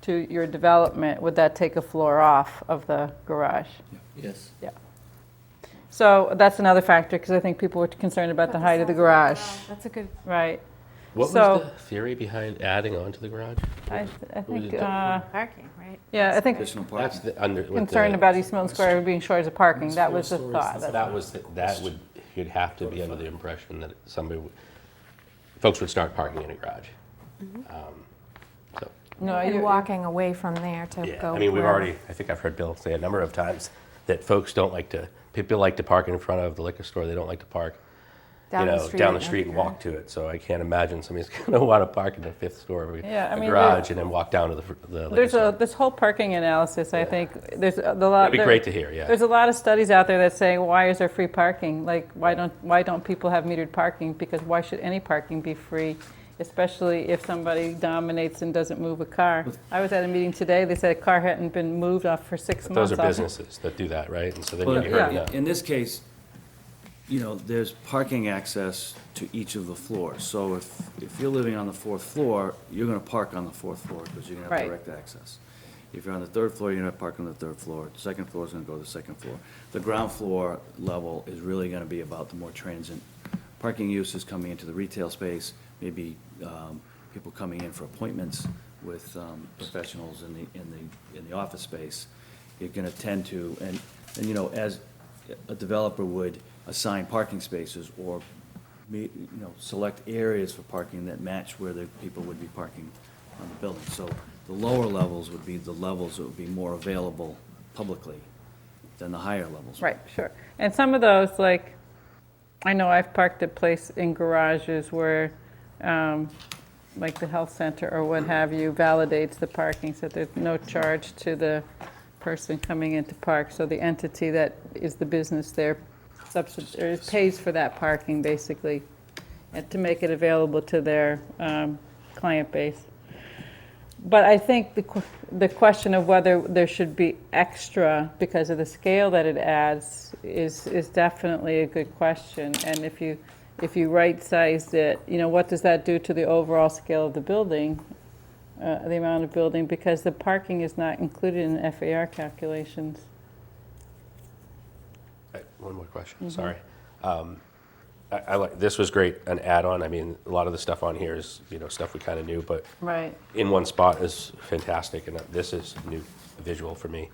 to your development, would that take a floor off of the garage? Yes. Yeah. So that's another factor, because I think people were concerned about the height of the garage. That's a good, Right. What So- was the theory behind adding on to the garage? I think, Parking, right? yeah, I think additional That's parking. the, under, with concerned the, about East Milton Square being shortage of parking, that was the 4 thought. stories, That's- you'd have to be under the impression that folks would start parking in a garage. So, No, and you walking away from there to yeah, go. I mean, wherever. I think I've heard Bill say a number of times that people like to park in front of the liquor store, they don't like to park Down the down the street street and and walk to it. So I can't imagine somebody's going to want to park in the 5th store of Yeah, I a mean, garage and then walk down to the liquor There's store. this whole parking analysis, I think, there's a lot. It'd be great to hear, yeah. There's a lot of studies out there that say, why is there free parking? Like, why don't people have metered parking? Because why should any parking be free, especially if somebody dominates and doesn't move a car? I was at a meeting today, they said a car hadn't been moved off for 6 But months. those are I was- businesses that do that, right? And so then Well, you'd be hurting yeah. them. in this case, you know, there's parking access to each of the floors. So if you're living on the 4th floor, you're gonna park on the 4th floor because you're gonna have Right. direct access. If you're on the 3rd floor, you're gonna park on the 3rd floor. The 2nd floor is gonna go to the 2nd floor. The ground floor level is really gonna be about the more transient parking uses coming into the retail space, maybe people coming in for appointments with professionals in the office space. You're gonna tend to, and you know, as a developer would assign parking spaces or select areas for parking that match where the people would be parking on the building. So the lower levels would be the levels that would be more available publicly than the higher levels. Right, sure. And some of those, like, I know I've parked at place in garages where, like the health center or what have you, validates the parking, so there's no charge to the person coming in to park. So the entity that is the business there pays for that parking, basically, and to make it available to their client base. But I think the question of whether there should be extra because of the scale that it adds is definitely a good question. And if you right-sized it, what does that do to the overall scale of the building, the amount of building? Because the parking is not included in FAR calculations. One more question, sorry. I like, this was great, an add-on. I mean, a lot of the stuff on here is, stuff we kind of knew, but Right. in one spot is fantastic, and this is new visual for me.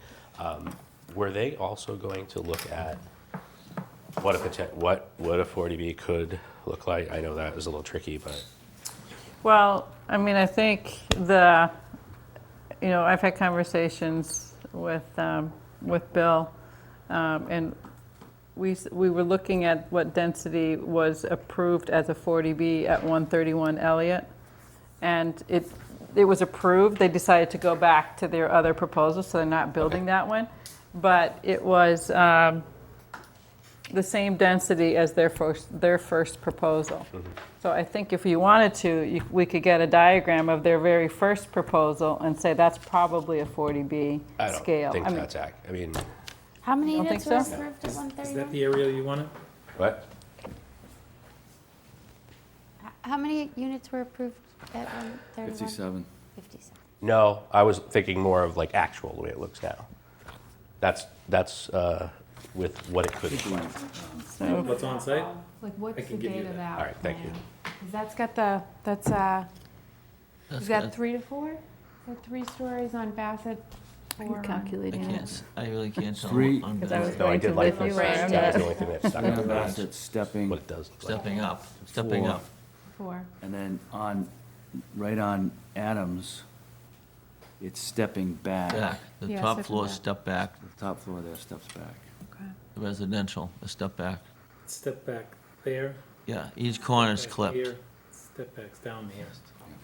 Were they also going to look at what a 40B could look like? I know that was a little tricky, but. Well, I mean, I think I've had conversations with Bill, and we were looking at what density was approved as a 40B at 131 Elliott, and it was approved. They decided to go back to their other proposal, so they're not building that one. But it was the same density as their first proposal. So I think if you wanted to, we could get a diagram of their very first proposal and say that's probably a 40B scale. I don't think that's I mean. How many Don't units think were so? approved at Is that 131? the area you wanted? What? How many units were approved at 131? 57. 57. No, I was thinking more of like actual, the way it looks now. That's with what it could look like. So What's on site? Like, what's I the can give you date of that. that? All right, thank you. plan? 'Cause that's got is that 3 to 4? Is that 3 stories on Bassett? Or, I really can't tell. Three- on Because I was that. No, I going to did like with you, this. where I'm That was at. the only thing that stuck Three out on to me, Bassett, stepping, what it does look like. Stepping up, Four. up. 4. and then right on Adams, it's stepping back. Back, the Yeah, top stepping floor back. step back, The top floor there steps back. Okay. the residential, the step back. Step back there. Yeah, each corner's back clipped. here, Step backs down here.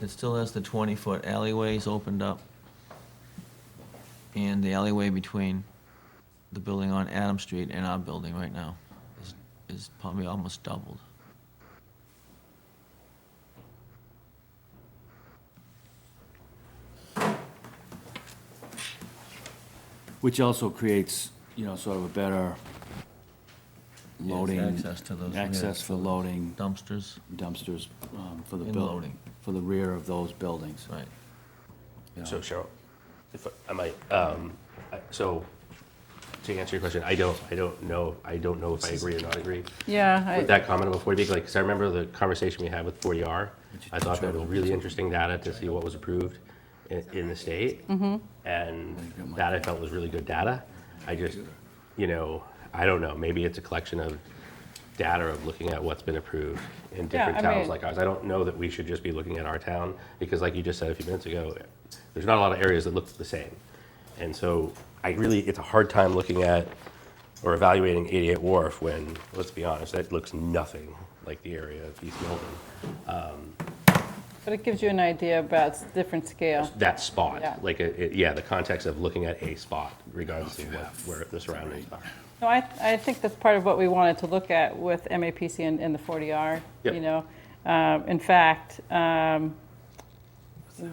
It still has the 20-foot alleyways opened up. And the alleyway between the building on Adams Street and our building right now is probably almost doubled. Which also creates, sort of a better loading. Access to those. Access for loading Dumpsters, dumpsters for the And building. loading. For the rear of those buildings. right. So Cheryl, if I might, so to answer your question, I don't know if I agree or not agree Yeah, with that comment about 40B. Like, 'cause I remember the conversation we had with 40R. I thought that was really interesting data to see what was approved in the state. And that I felt was really good data. I just, I don't know, maybe it's a collection of data of looking at what's been approved in different I towns mean- like ours. I don't know that we should just be looking at our town, because like you just said a few minutes ago, there's not a lot of areas that look the same. And so it's a hard time looking at or evaluating 88 Wharf when, let's be honest, that looks nothing like the area of East Milton. but it gives you an idea about different scale. That spot, Yeah. like, the context of looking at a spot, regardless of where the surroundings are. No, I think that's part of what we wanted to look at with MAPC and the 40R, Yep. In fact,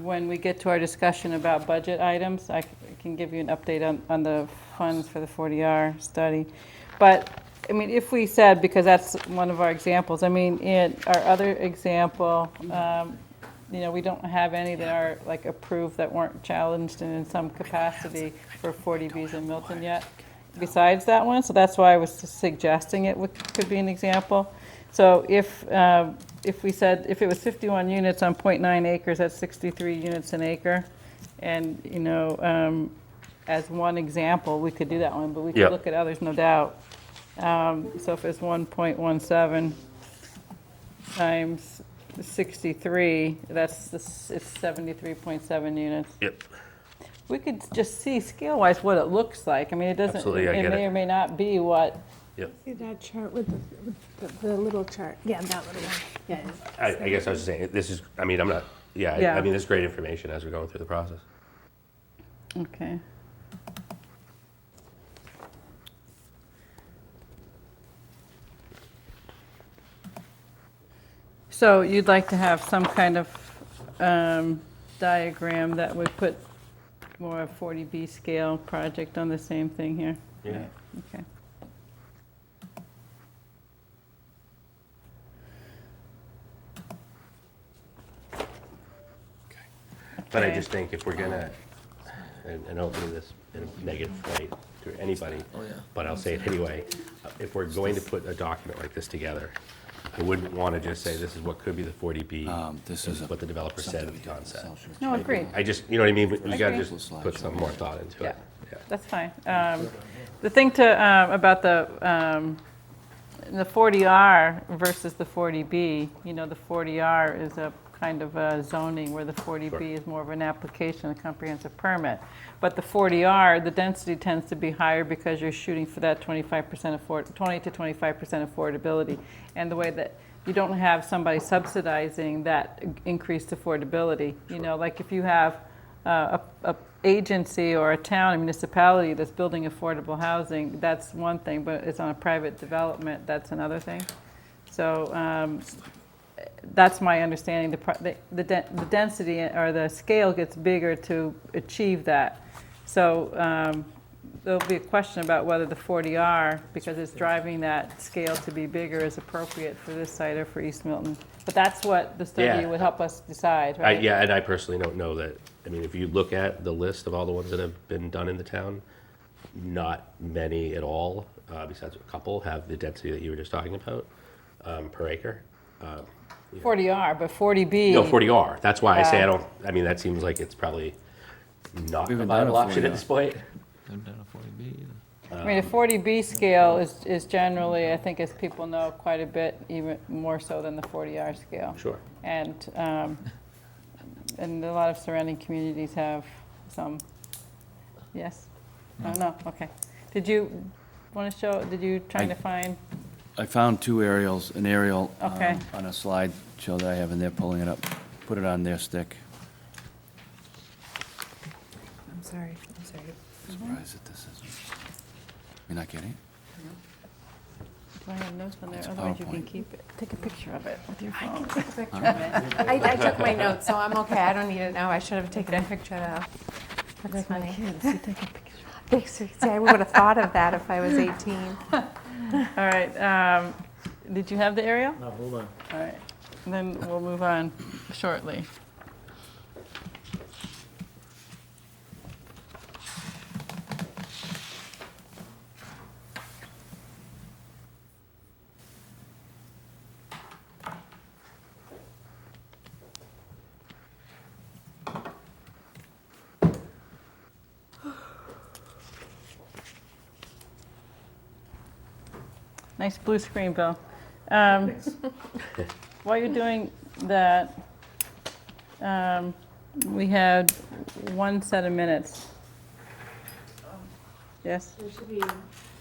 when we get to our discussion about budget items, I can give you an update on the funds for the 40R study. But, I mean, if we said, because that's one of our examples, I mean, in our other example, we don't have any that are like approved that weren't challenged and in some capacity for 40Bs in Milton yet, besides that one. So that's why I was suggesting it could be an example. So if we said, if it was 51 units on 0.9 acres, that's 63 units an acre. And, as one example, we could do that one, but we could Yep. look at others, no doubt. So if it's 1.17 times 63, it's 73.7 units. Yep. We could just see scale-wise what it looks like. I mean, it doesn't, Absolutely, I it get may it. or may not be what, Yep. See that chart with the little chart? Yeah, that little one. Yeah. I guess I was just saying, this is, I mean, I'm not, Yeah. I mean, this is great information as we're going through the process. okay. So you'd like to have some kind of diagram that would put more 40B scale project on the same thing here. Yeah. Okay. But I Okay. just think if we're gonna, and I don't mean this in a negative light to anybody, Oh, yeah. but I'll say it anyway, if we're going to put a document like this together, I wouldn't want to just say this is what could be the 40B, This this is is what the developer said at the onset. No, agreed. I just, you know what I mean? You gotta Agree. just put some more thought into it. Yeah. That's fine. The thing about the 40R versus the 40B, you know, the 40R is a kind of a zoning where the 40B Sure. is more of an application, a comprehensive permit. But the 40R, the density tends to be higher because you're shooting for that 25% 20 to 25% affordability. And the way that you don't have somebody subsidizing that increased affordability. You know, like if you have a agency or a town, a municipality that's building affordable housing, that's one thing, but it's on a private development, that's another thing. So that's my understanding. The density or the scale gets bigger to achieve that. So there'll be a question about whether the 40R, because it's driving that scale to be bigger, is appropriate for this site or for East Milton. But that's what the study Yeah. would help us decide, right? Yeah, and I personally don't know that, I mean, if you look at the list of all the ones that have been done in the town, not many at all, besides a couple, have the density that you were just talking about per acre. 40R, but 40B. No, 40R. That's why I say Yeah. I don't, I mean, that seems like it's probably not We a haven't done a viable option at 40R. this point. Haven't done a 40B either. I mean, a 40B scale is generally, I think, as people know, quite a bit, even more so than the 40R scale. Sure. And a lot of surrounding communities have some, yes? Oh, no, okay. Did you want to show, did you trying to find, I found two aerials, an aerial Okay. on a slide show that I have, and they're pulling it up, put it on their stick. I'm sorry. Surprised that this isn't. You're not getting it? do I have notes on there? It's Otherwise you can PowerPoint. keep it. Take a picture of it with your phone. I took my notes, so I'm okay. I don't need it now. I should have taken a picture though. That's Like my funny. kids, you take a picture. See, I would have thought of that if I was 18. All right, did you have the aerial? No, hold on. All right, then we'll move on shortly. Nice blue screen, Bill. While you're doing that, we had one set of minutes. Yes? There should be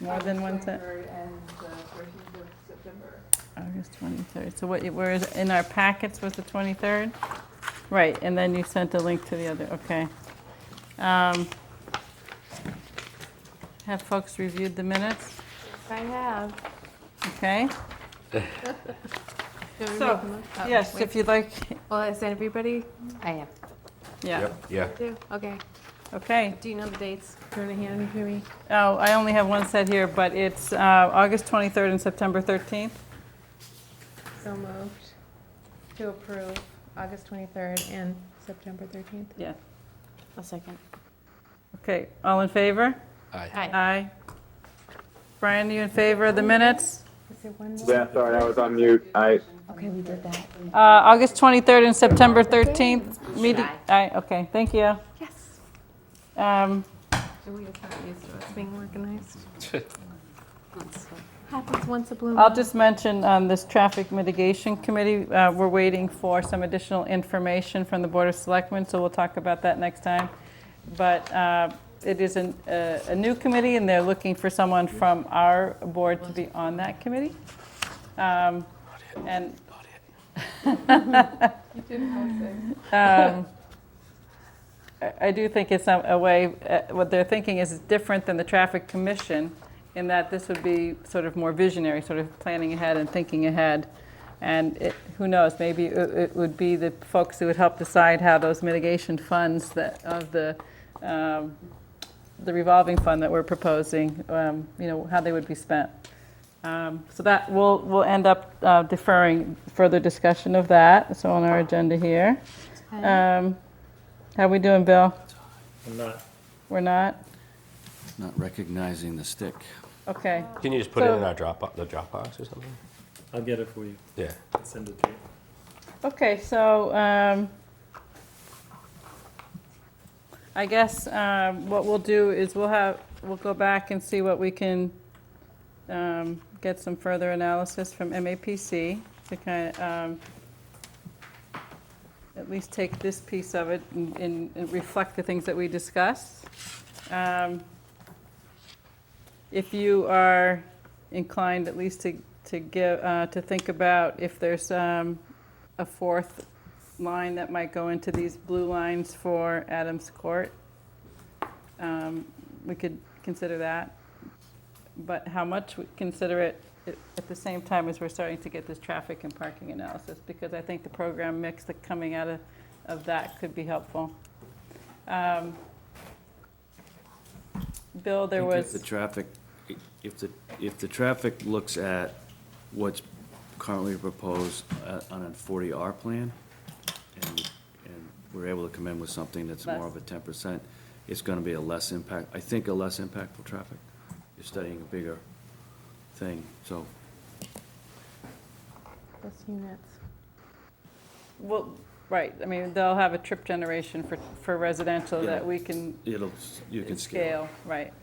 More than one set? and the 13th of September. August 23rd. So what, whereas in our packets was the 23rd? Right, and then you sent a link to the other, okay. Have folks reviewed the minutes? I have. Okay. So, yes, if you'd like, Well, is everybody? I am. yeah, Yeah. Do? Okay. okay. Do you know the dates? Do you want to hand them to me? Oh, I only have one set here, but it's August 23rd and September 13th. So moved to approve August 23rd and September 13th. Yeah. A second. Okay, all in favor? Aye. Aye. Brian, you in favor of the minutes? Is there one more? Yeah, sorry, I was on mute. Okay, we did that. August 23rd and September 13th, meeting, aye, okay, thank you. Yes. Um, We're just not used to us being organized. Happens once a blue moon. I'll just mention on this traffic mitigation committee, we're waiting for some additional information from the Board of Selectmen, so we'll talk about that next time. But it is a new committee, and they're looking for someone from our board to be on that committee. And I do think it's a way, what they're thinking is different than the Traffic Commission, in that this would be sort of more visionary, sort of planning ahead and thinking ahead. And who knows, maybe it would be the folks who would help decide how those mitigation funds that, of the revolving fund that we're proposing, how they would be spent. So that, we'll end up deferring further discussion of that, so on our agenda here. How we doing, Bill? I'm not. We're not? Not recognizing the stick. Okay. Can you just put it So- in our the Dropbox or something? I'll get it for you. Yeah. I'll send it to you. Okay, so I guess what we'll do is we'll go back and see what we can get some further analysis from MAPC to kind of at least take this piece of it and reflect the things that we discussed. If you are inclined at least to think about if there's a fourth line that might go into these blue lines for Adams Court, we could consider that. But how much we consider it at the same time as we're starting to get this traffic and parking analysis, because I think the program mix that coming out of that could be helpful. Bill, there I think was. If the traffic looks at what's currently proposed on a 40R plan, and we're able to come in with something that's more of a 10%, it's gonna be a less impactful traffic. You're studying a bigger thing, so. Plus units. Well, right, I mean, they'll have a trip generation for residential that we can You can scale. Right.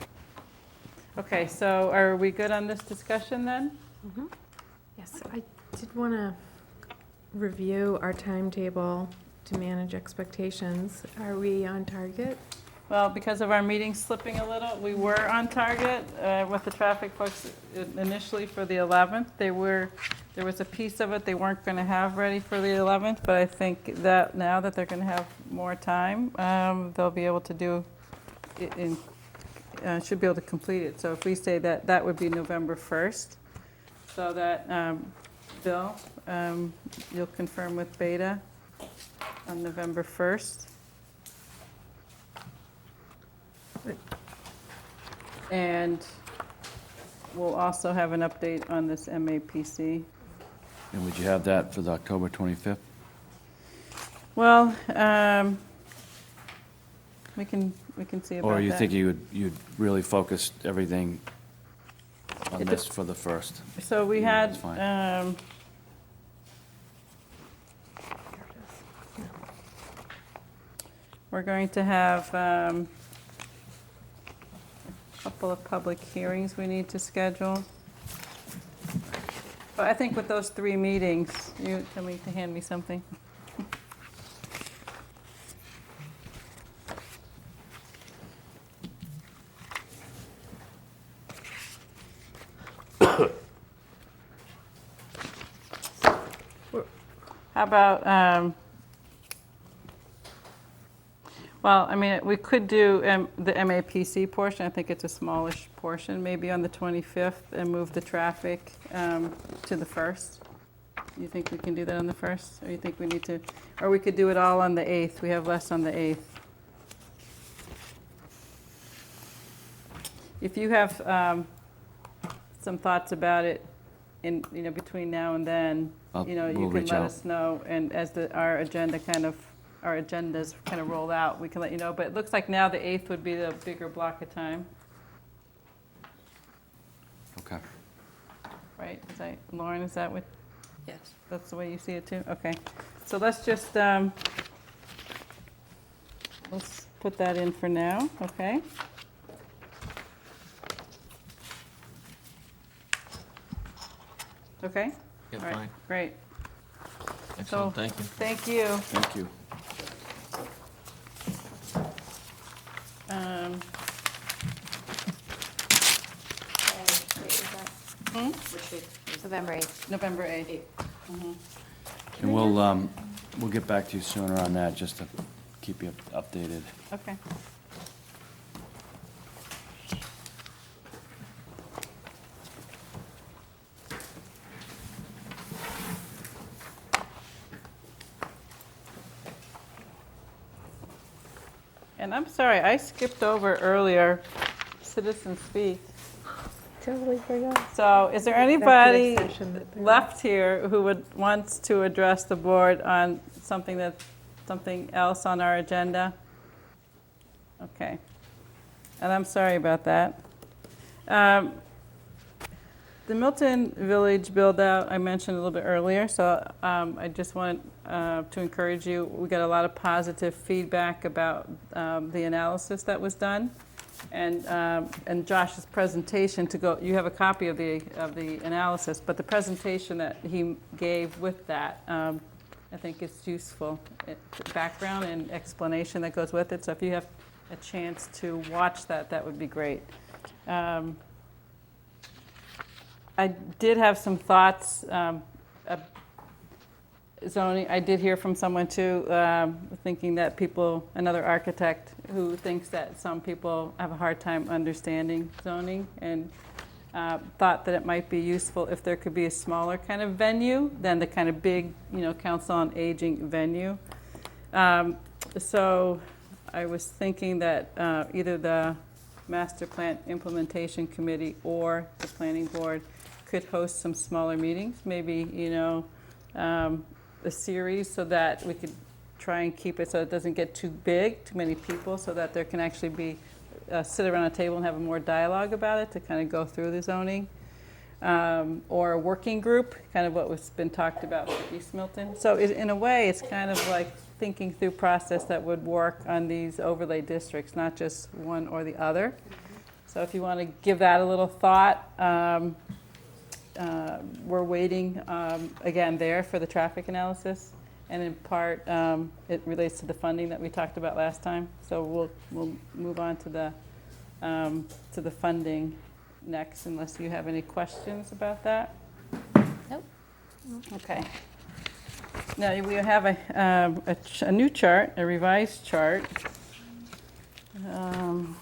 Okay, so are we good on this discussion then? Yes, I did want to review our timetable to manage expectations. Are we on target? Well, because of our meeting slipping a little, we were on target with the traffic folks initially for the 11th. There was a piece of it they weren't going to have ready for the 11th, but I think that now that they're going to have more time, they'll be able to do it should be able to complete it. So if we say that, that would be November 1st. So that, Bill, you'll confirm with Beta on November 1st. And we'll also have an update on this MAPC. And would you have that for the October 25th? Well, we can see about that. Or you think you'd really focus everything on this for the first? So we Yeah, had, that's fine. We're going to have a couple of public hearings we need to schedule. But I think with those 3 meetings, you tell me to hand me something. How about, well, I mean, we could do the MAPC portion. I think it's a smallish portion, maybe on the 25th, and move the traffic to the 1st. You think we can do that on the 1st? Or you think we need to, or we could do it all on the 8th? We have less on the 8th. If you have some thoughts about it in, between now and then, you we'll can reach let out. us know. And as our agendas kind of roll out, we can let you know. But it looks like now the 8th would be the bigger block of time, Okay. right? Lauren, is that what, Yes. that's the way you see it too? Okay. So let's just, let's put that in for now, okay? Okay? Yeah, All right, fine. great. Excellent, So, thank you. Thank you. Thank you. November 8th. November 8th. And we'll get back to you sooner on that, just to keep you updated. Okay. And I'm sorry, I skipped over earlier citizen speak. Totally forgot. So is there anybody left here who wants to address the board on something else on our agenda? Okay. And I'm sorry about that. The Milton Village build-out, I mentioned a little bit earlier, so I just want to encourage you. We got a lot of positive feedback about the analysis that was done. And Josh's presentation to go, you have a copy of the analysis, but the presentation that he gave with that, I think is useful. Background and explanation that goes with it. So if you have a chance to watch that, that would be great. I did have some thoughts. Zoning, I did hear from someone too, thinking that another architect who thinks that some people have a hard time understanding zoning, and thought that it might be useful if there could be a smaller kind of venue than the kind of big, council on aging venue. So I was thinking that either the Master Plan Implementation Committee or the Planning Board could host some smaller meetings, maybe, a series, so that we could try and keep it so it doesn't get too big, too many people, so that there can actually be, sit around a table and have a more dialogue about it to kind of go through the zoning. Or a working group, kind of what was been talked about for East Milton. So in a way, it's kind of like thinking through process that would work on these overlay districts, not just one or the other. So if you want to give that a little thought, we're waiting, again, there for the traffic analysis. And in part, it relates to the funding that we talked about last time. So we'll move on to the funding next, unless you have any questions about that. Nope. Okay. Now, we have a new chart, a revised chart. Trying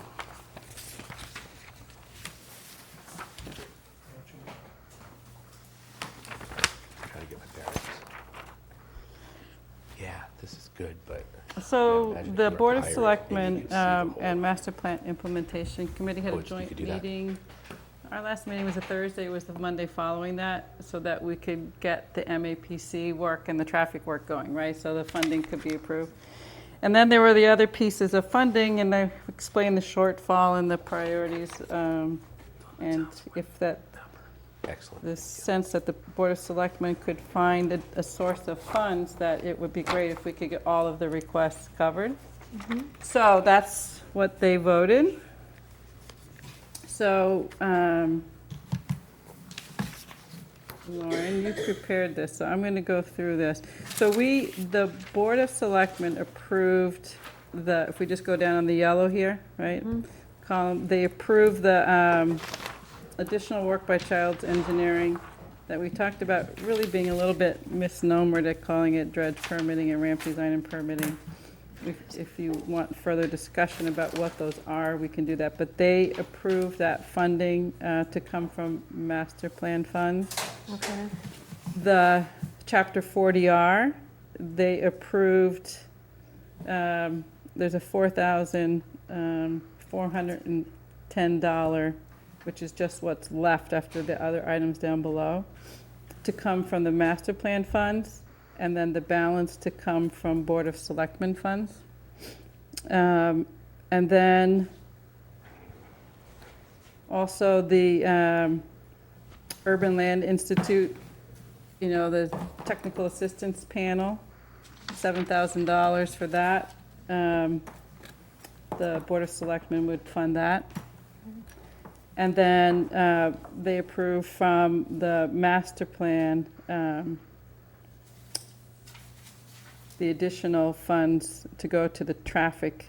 to get my bearings. Yeah, this is good, but. So imagine if the you were Board of higher, maybe Selectmen you could see the whole- and Master Plan Implementation Committee had Oh, a you joint could do that. meeting. Our last meeting was a Thursday, it was the Monday following that, so that we could get the MAPC work and the traffic work going, right? So the funding could be approved. And then there were the other pieces of funding, and I explained the shortfall and the priorities, and if that, Excellent. the sense that the Board of Selectmen could find a source of funds, that it would be great if we could get all of the requests covered. So that's what they voted. So, Lauren, you prepared this, so I'm going to go through this. So the Board of Selectmen approved if we just go down on the yellow here, right? Column, they approved the additional work by Childs Engineering that we talked about really being a little bit misnomered at calling it dredge permitting and ramp design and permitting. If you want further discussion about what those are, we can do that. But they approved that funding to come from master plan funds. Okay. The Chapter 40R, they approved, there's a $4,410, which is just what's left after the other items down below, to come from the master plan funds, and then the balance to come from Board of Selectmen funds. And then also the Urban Land Institute, the technical assistance panel, $7,000 for that. The Board of Selectmen would fund that. And then they approved from the master plan the additional funds to go to the traffic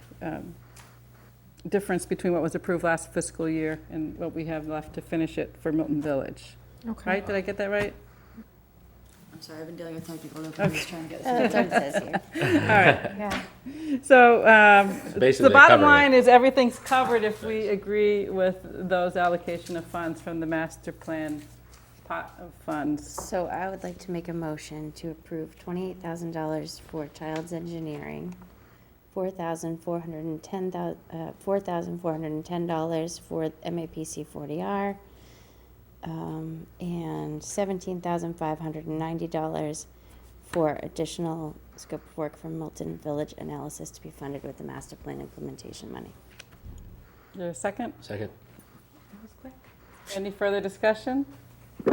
difference between what was approved last fiscal year and what we have left to finish it for Milton Village. Okay. Right? Did I get that right? I'm sorry, I've been dealing with typing all over. I'm just trying to get That's what it says here. All right. Yeah. So Basically, the bottom covering line it. is everything's covered if we agree with those allocation of funds from the master plan pot of funds. So I would like to make a motion to approve $28,000 for Childs Engineering $4,410 for MAPC 40R, and $17,590 for additional scope of work from Milton Village analysis to be funded with the master plan implementation money. Is there a second? Second. That was quick. Any further discussion?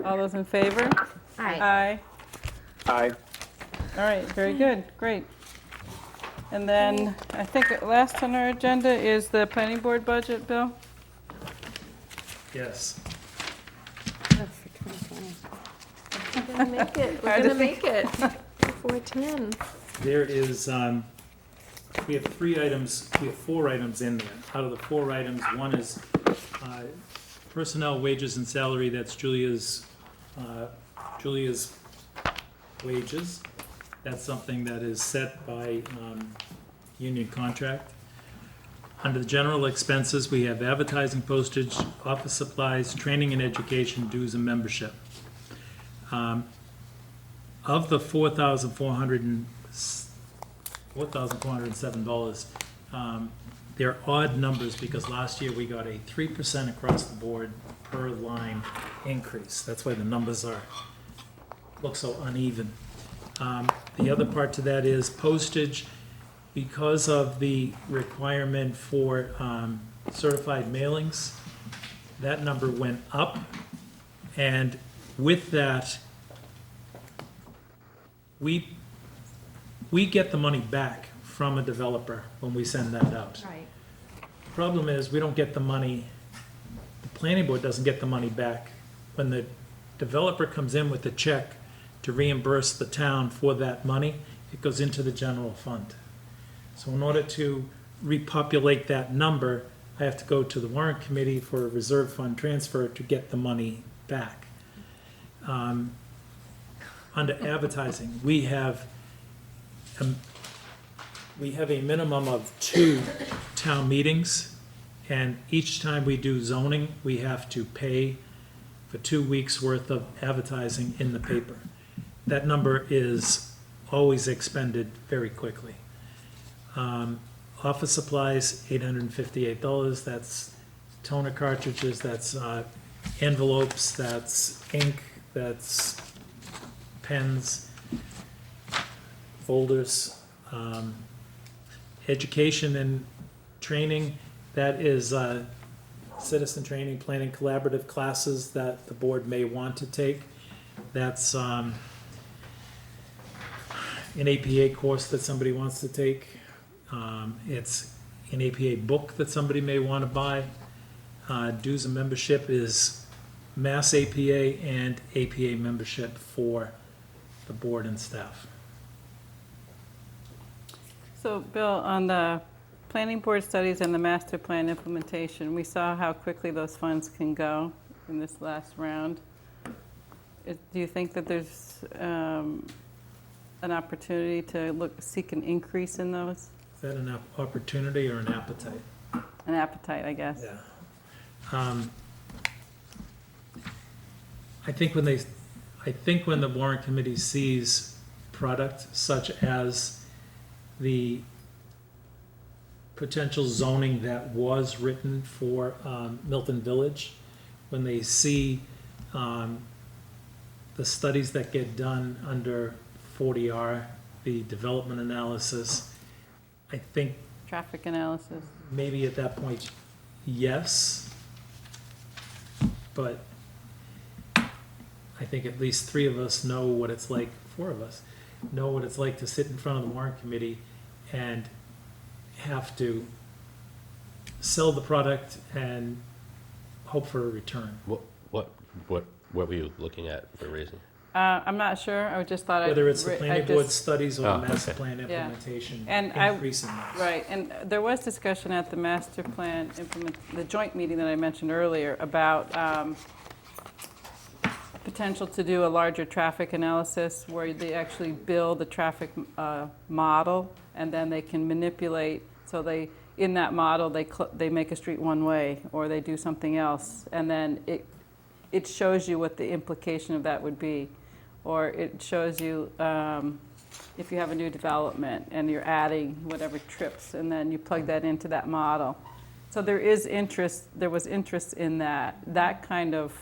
All those in favor? Aye. Aye. All right, very good, great. And then, I think last on our agenda is the planning board budget, Bill? Yes. Oh, for 2020. We're gonna make it, Hard we're to gonna make it. 410. There is, we have 4 items in there. Out of the 4 items, one is personnel, wages, and salary. That's Julia's wages. That's something that is set by union contract. Under the general expenses, we have advertising, postage, office supplies, training and education, dues and membership. Of the $4,407, they're odd numbers because last year we got a 3% across the board per line increase. That's why the numbers look so uneven. The other part to that is postage. Because of the requirement for certified mailings, that number went up. And with that, we get the money back from a developer when we send that out. Right. Problem is, we don't get the money, the planning board doesn't get the money back. When the developer comes in with the check to reimburse the town for that money, it goes into the general fund. So in order to repopulate that number, I have to go to the warrant committee for a reserve fund transfer to get the money back. Under advertising, we have a minimum of 2 town meetings, and each time we do zoning, we have to pay for 2 weeks' worth of advertising in the paper. That number is always expended very quickly. Office supplies, $858. That's toner cartridges, that's envelopes, that's ink, that's pens, folders. Education and training, that is citizen training, planning collaborative classes that the board may want to take. That's an APA course that somebody wants to take. It's an APA book that somebody may want to buy. Dues and membership is Mass APA and APA membership for the board and staff. So, Bill, on the planning board studies and the master plan implementation, we saw how quickly those funds can go in this last round. Do you think that there's an opportunity to seek an increase in those? Is that an opportunity or an appetite? An appetite, I guess. Yeah. I think when the warrant committee sees product such as the potential zoning that was written for Milton Village, when they see the studies that get done under 40R, the development analysis, I think Traffic analysis. maybe at that point, yes. But I think at least 3 of us know what it's like, 4 of us know what it's like to sit in front of the warrant committee and have to sell the product and hope for a return. What were you looking at for raising? I'm not sure, I just thought I'd... Whether it's the I planning board just- studies or the Oh, master okay. plan Yeah. implementation, And increasing those. Right, and there was discussion at the master plan the joint meeting that I mentioned earlier about potential to do a larger traffic analysis where they actually build the traffic model and then they can manipulate, so in that model, they make a street one way or they do something else, and then it shows you what the implication of that would be. Or it shows you if you have a new development and you're adding whatever trips, and then you plug that into that model. So there was interest in that. That kind of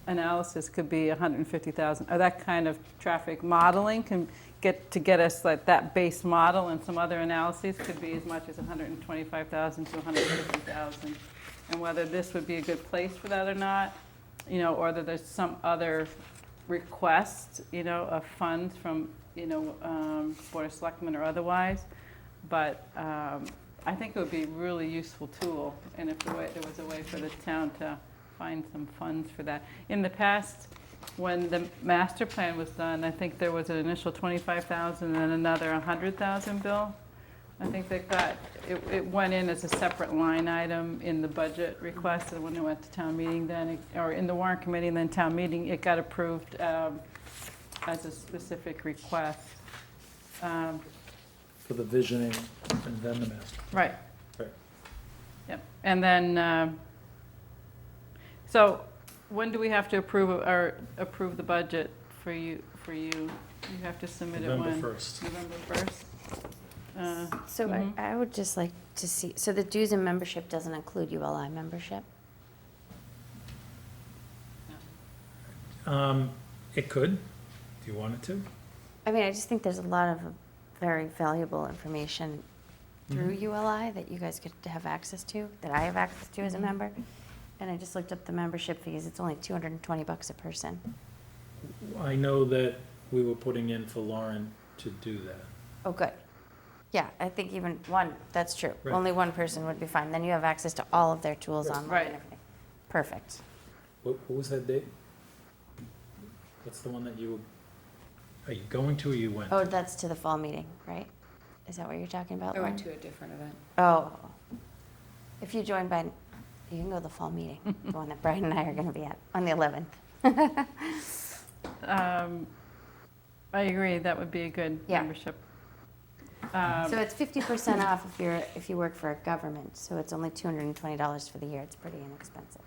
analysis could be 150,000, or that kind of traffic modeling can get us like that base model, and some other analyses could be as much as 125,000 to 150,000. And whether this would be a good place for that or not, or that there's some other request, of funds from, Board of Selectmen or otherwise. But I think it would be a really useful tool, and if there was a way for the town to find some funds for that. In the past, when the master plan was done, I think there was an initial 25,000 and another 100,000 bill. I think it went in as a separate line item in the budget request, and when it went to town meeting then, or in the warrant committee and then town meeting, it got approved as a specific request. For the visioning and then the master. Right. Right. Yep. And then, so when do we have to approve the budget for you? You have to submit it when? November 1st. November 1st? So I would just like to see, so the dues and membership doesn't include ULI membership? It could. Do you want it to? I mean, I just think there's a lot of very valuable information through ULI that you guys could have access to, that I have access to as a member. And I just looked up the membership fees. It's only $220 a person. I know that we were putting in for Lauren to do that. Oh, good. Yeah, I think even one, that's true. Right. Only one person would be fine. Then you have access to all of their tools online Right. and everything. Perfect. What was that date? What's the one that are you going to or you went? Oh, that's to the fall meeting, right? Is that what you're talking about, I went Lauren? to a different event. Oh. If you join by, you can go to the fall meeting, the one that Brian and I are going to be at on the 11th. I agree, that would be a good Yeah. membership. So it's 50% off if you work for a government, so it's only $220 for the year. It's pretty inexpensive.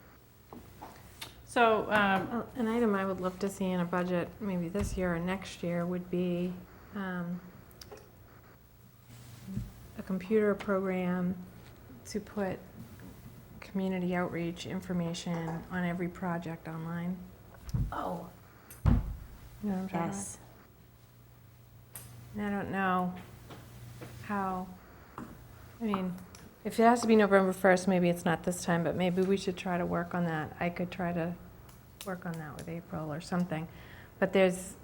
So, An item I would love to see in a budget, maybe this year or next year, would be a computer program to put community outreach information on every project online. Oh, You know what I'm talking about? yes. And I don't know how, I mean, if it has to be November 1st, maybe it's not this time, but maybe we should try to work on that. I could try to work on that with April or something. But there's,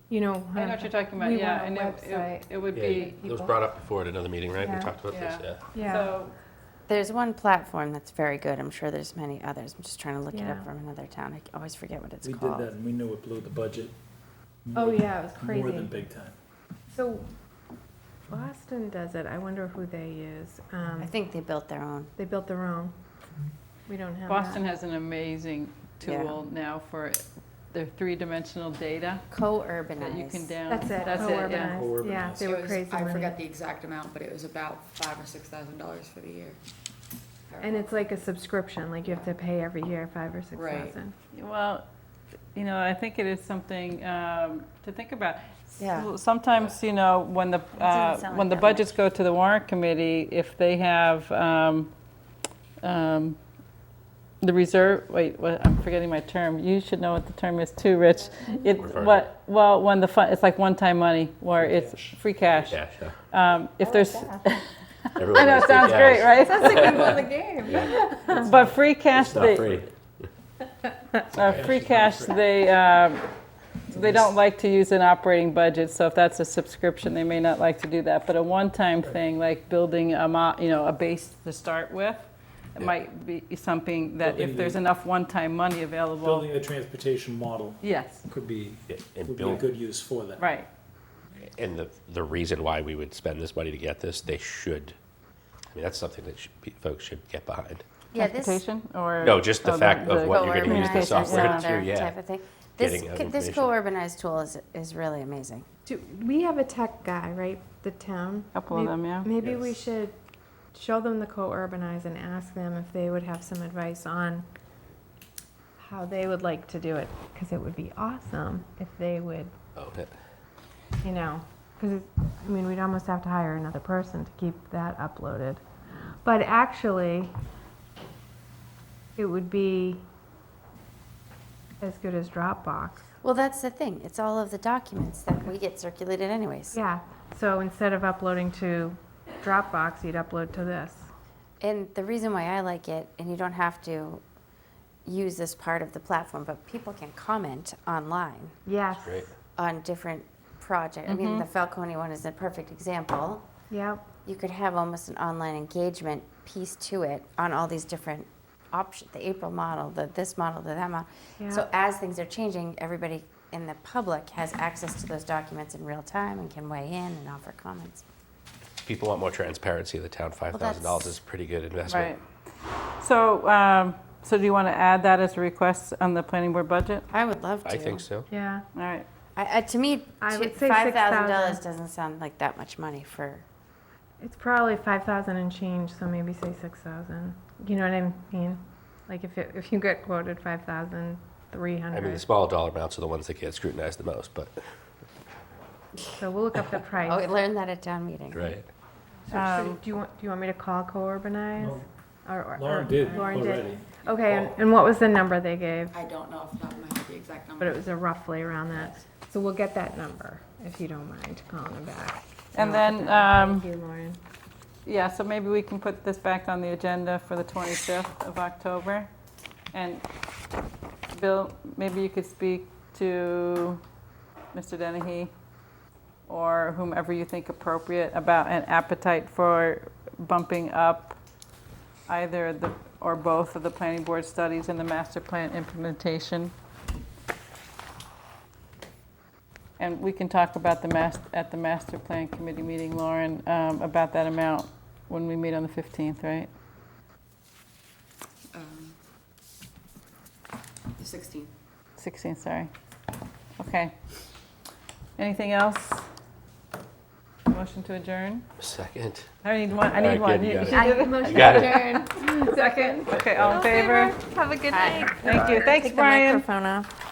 I know what you're talking about, we yeah, want and a website. it would Yeah, be, it was brought up before at another meeting, right? We Yeah. talked about this, Yeah. yeah. Yeah. so, There's one platform that's very good. I'm sure there's many others. I'm just trying to look it up Yeah. from another town. I always forget what it's We did called. that and we knew it blew the budget. Oh, yeah, it was More crazy. than big time. So Boston does it. I wonder who they use. I think they built their own. They built their own. We don't have Boston that. has an amazing tool now for their three-dimensional data Co-urbanize. that you can download. That's it. That's it, yeah. Co-urbanized. Yeah, they It were was- crazy. I money. forget the exact amount, but it was about $5,000 or $6,000 for the year. And it's like a subscription, like you have to pay every year, 5,000 or 6,000. Well, I think it is something to think about. Yeah. Sometimes, when the doesn't sound like that budgets go to the warrant committee, if they have the reserve, I'm forgetting my term. You should know what the term is too, Rich. When the fund, it's like one-time money, where it's free cash. Cash, yeah. If there's, Everyone I know, knows it sounds free great, cash. right? That's like we won the game. Yeah. But free cash, It's not free. free cash, they don't like to use an operating budget, so if that's a subscription, they may not like to do that. But a one-time thing, like building a base to start with, it might be something that Building if there's enough one-time money available, Building a transportation model yes, could be, Yeah, and would be a build, good use for that. right. and the reason why we would spend this money to get this, they should, that's something that folks should get behind. Yeah, this Transportation, or? No, just the fact of what you're gonna use the co-urbanized software and to, other yeah. type of thing. This Getting that this information. co-urbanized tool is really amazing. We have a tech guy, right, the town? Couple of them, yeah. Maybe we Yes. should show them the co-urbanize and ask them if they would have some advice on how they would like to do it, because it would be awesome if they would, Oh, yeah. you know, because, I mean, we'd almost have to hire another person to keep that uploaded. But actually, it would be as good as Dropbox. Well, that's the thing. It's all of the documents that we get circulated anyways. Yeah, so instead of uploading to Dropbox, you'd upload to this. And the reason why I like it, and you don't have to use this part of the platform, but people can comment online Yes. Great. on different projects. I mean, the Falcone one is a perfect example. Yep. You could have almost an online engagement piece to it on all these different options, the April model, this model, that model. Yeah. So as things are changing, everybody in the public has access to those documents in real time and can weigh in and offer comments. People want more transparency. The town $5,000 is a pretty good investment. Right. So do you want to add that as a request on the planning board budget? I would love to. I think so. Yeah. All right. To me, I would say $5,000 $6,000. doesn't sound like that much money for. It's probably 5,000 and change, so maybe say 6,000. You know what I mean? Like if you get quoted 5,300. I mean, the small dollar amounts are the ones that get scrutinized the most, but, So we'll look up the price. Oh, we learned that at town meeting. right. So do you want me to call Co-Urbanize? No. Or Lauren did Lauren already. Okay, and what was the number they gave? I don't know off the top of my head the exact number. But it was a roughly around that. So we'll get that number, if you don't mind calling them back. And I'll then, put that- Thank you, Lauren. Yeah, so maybe we can put this back on the agenda for the 25th of October. And Bill, maybe you could speak to Mr. Dennehy or whomever you think appropriate about an appetite for bumping up either the, or both of the planning board studies and the master plan implementation. And we can talk about at the master plan committee meeting, Lauren, about that amount when we meet on the 15th, right? The 16th. 16th, sorry. Okay. Anything else? Motion to adjourn? Second. I need one. I All need right, one. good, you got it. You did it? Motion You got to it. adjourn. Second. Okay, all in favor? Have a good night. Thank you. Thanks, Take the Brian. microphone off.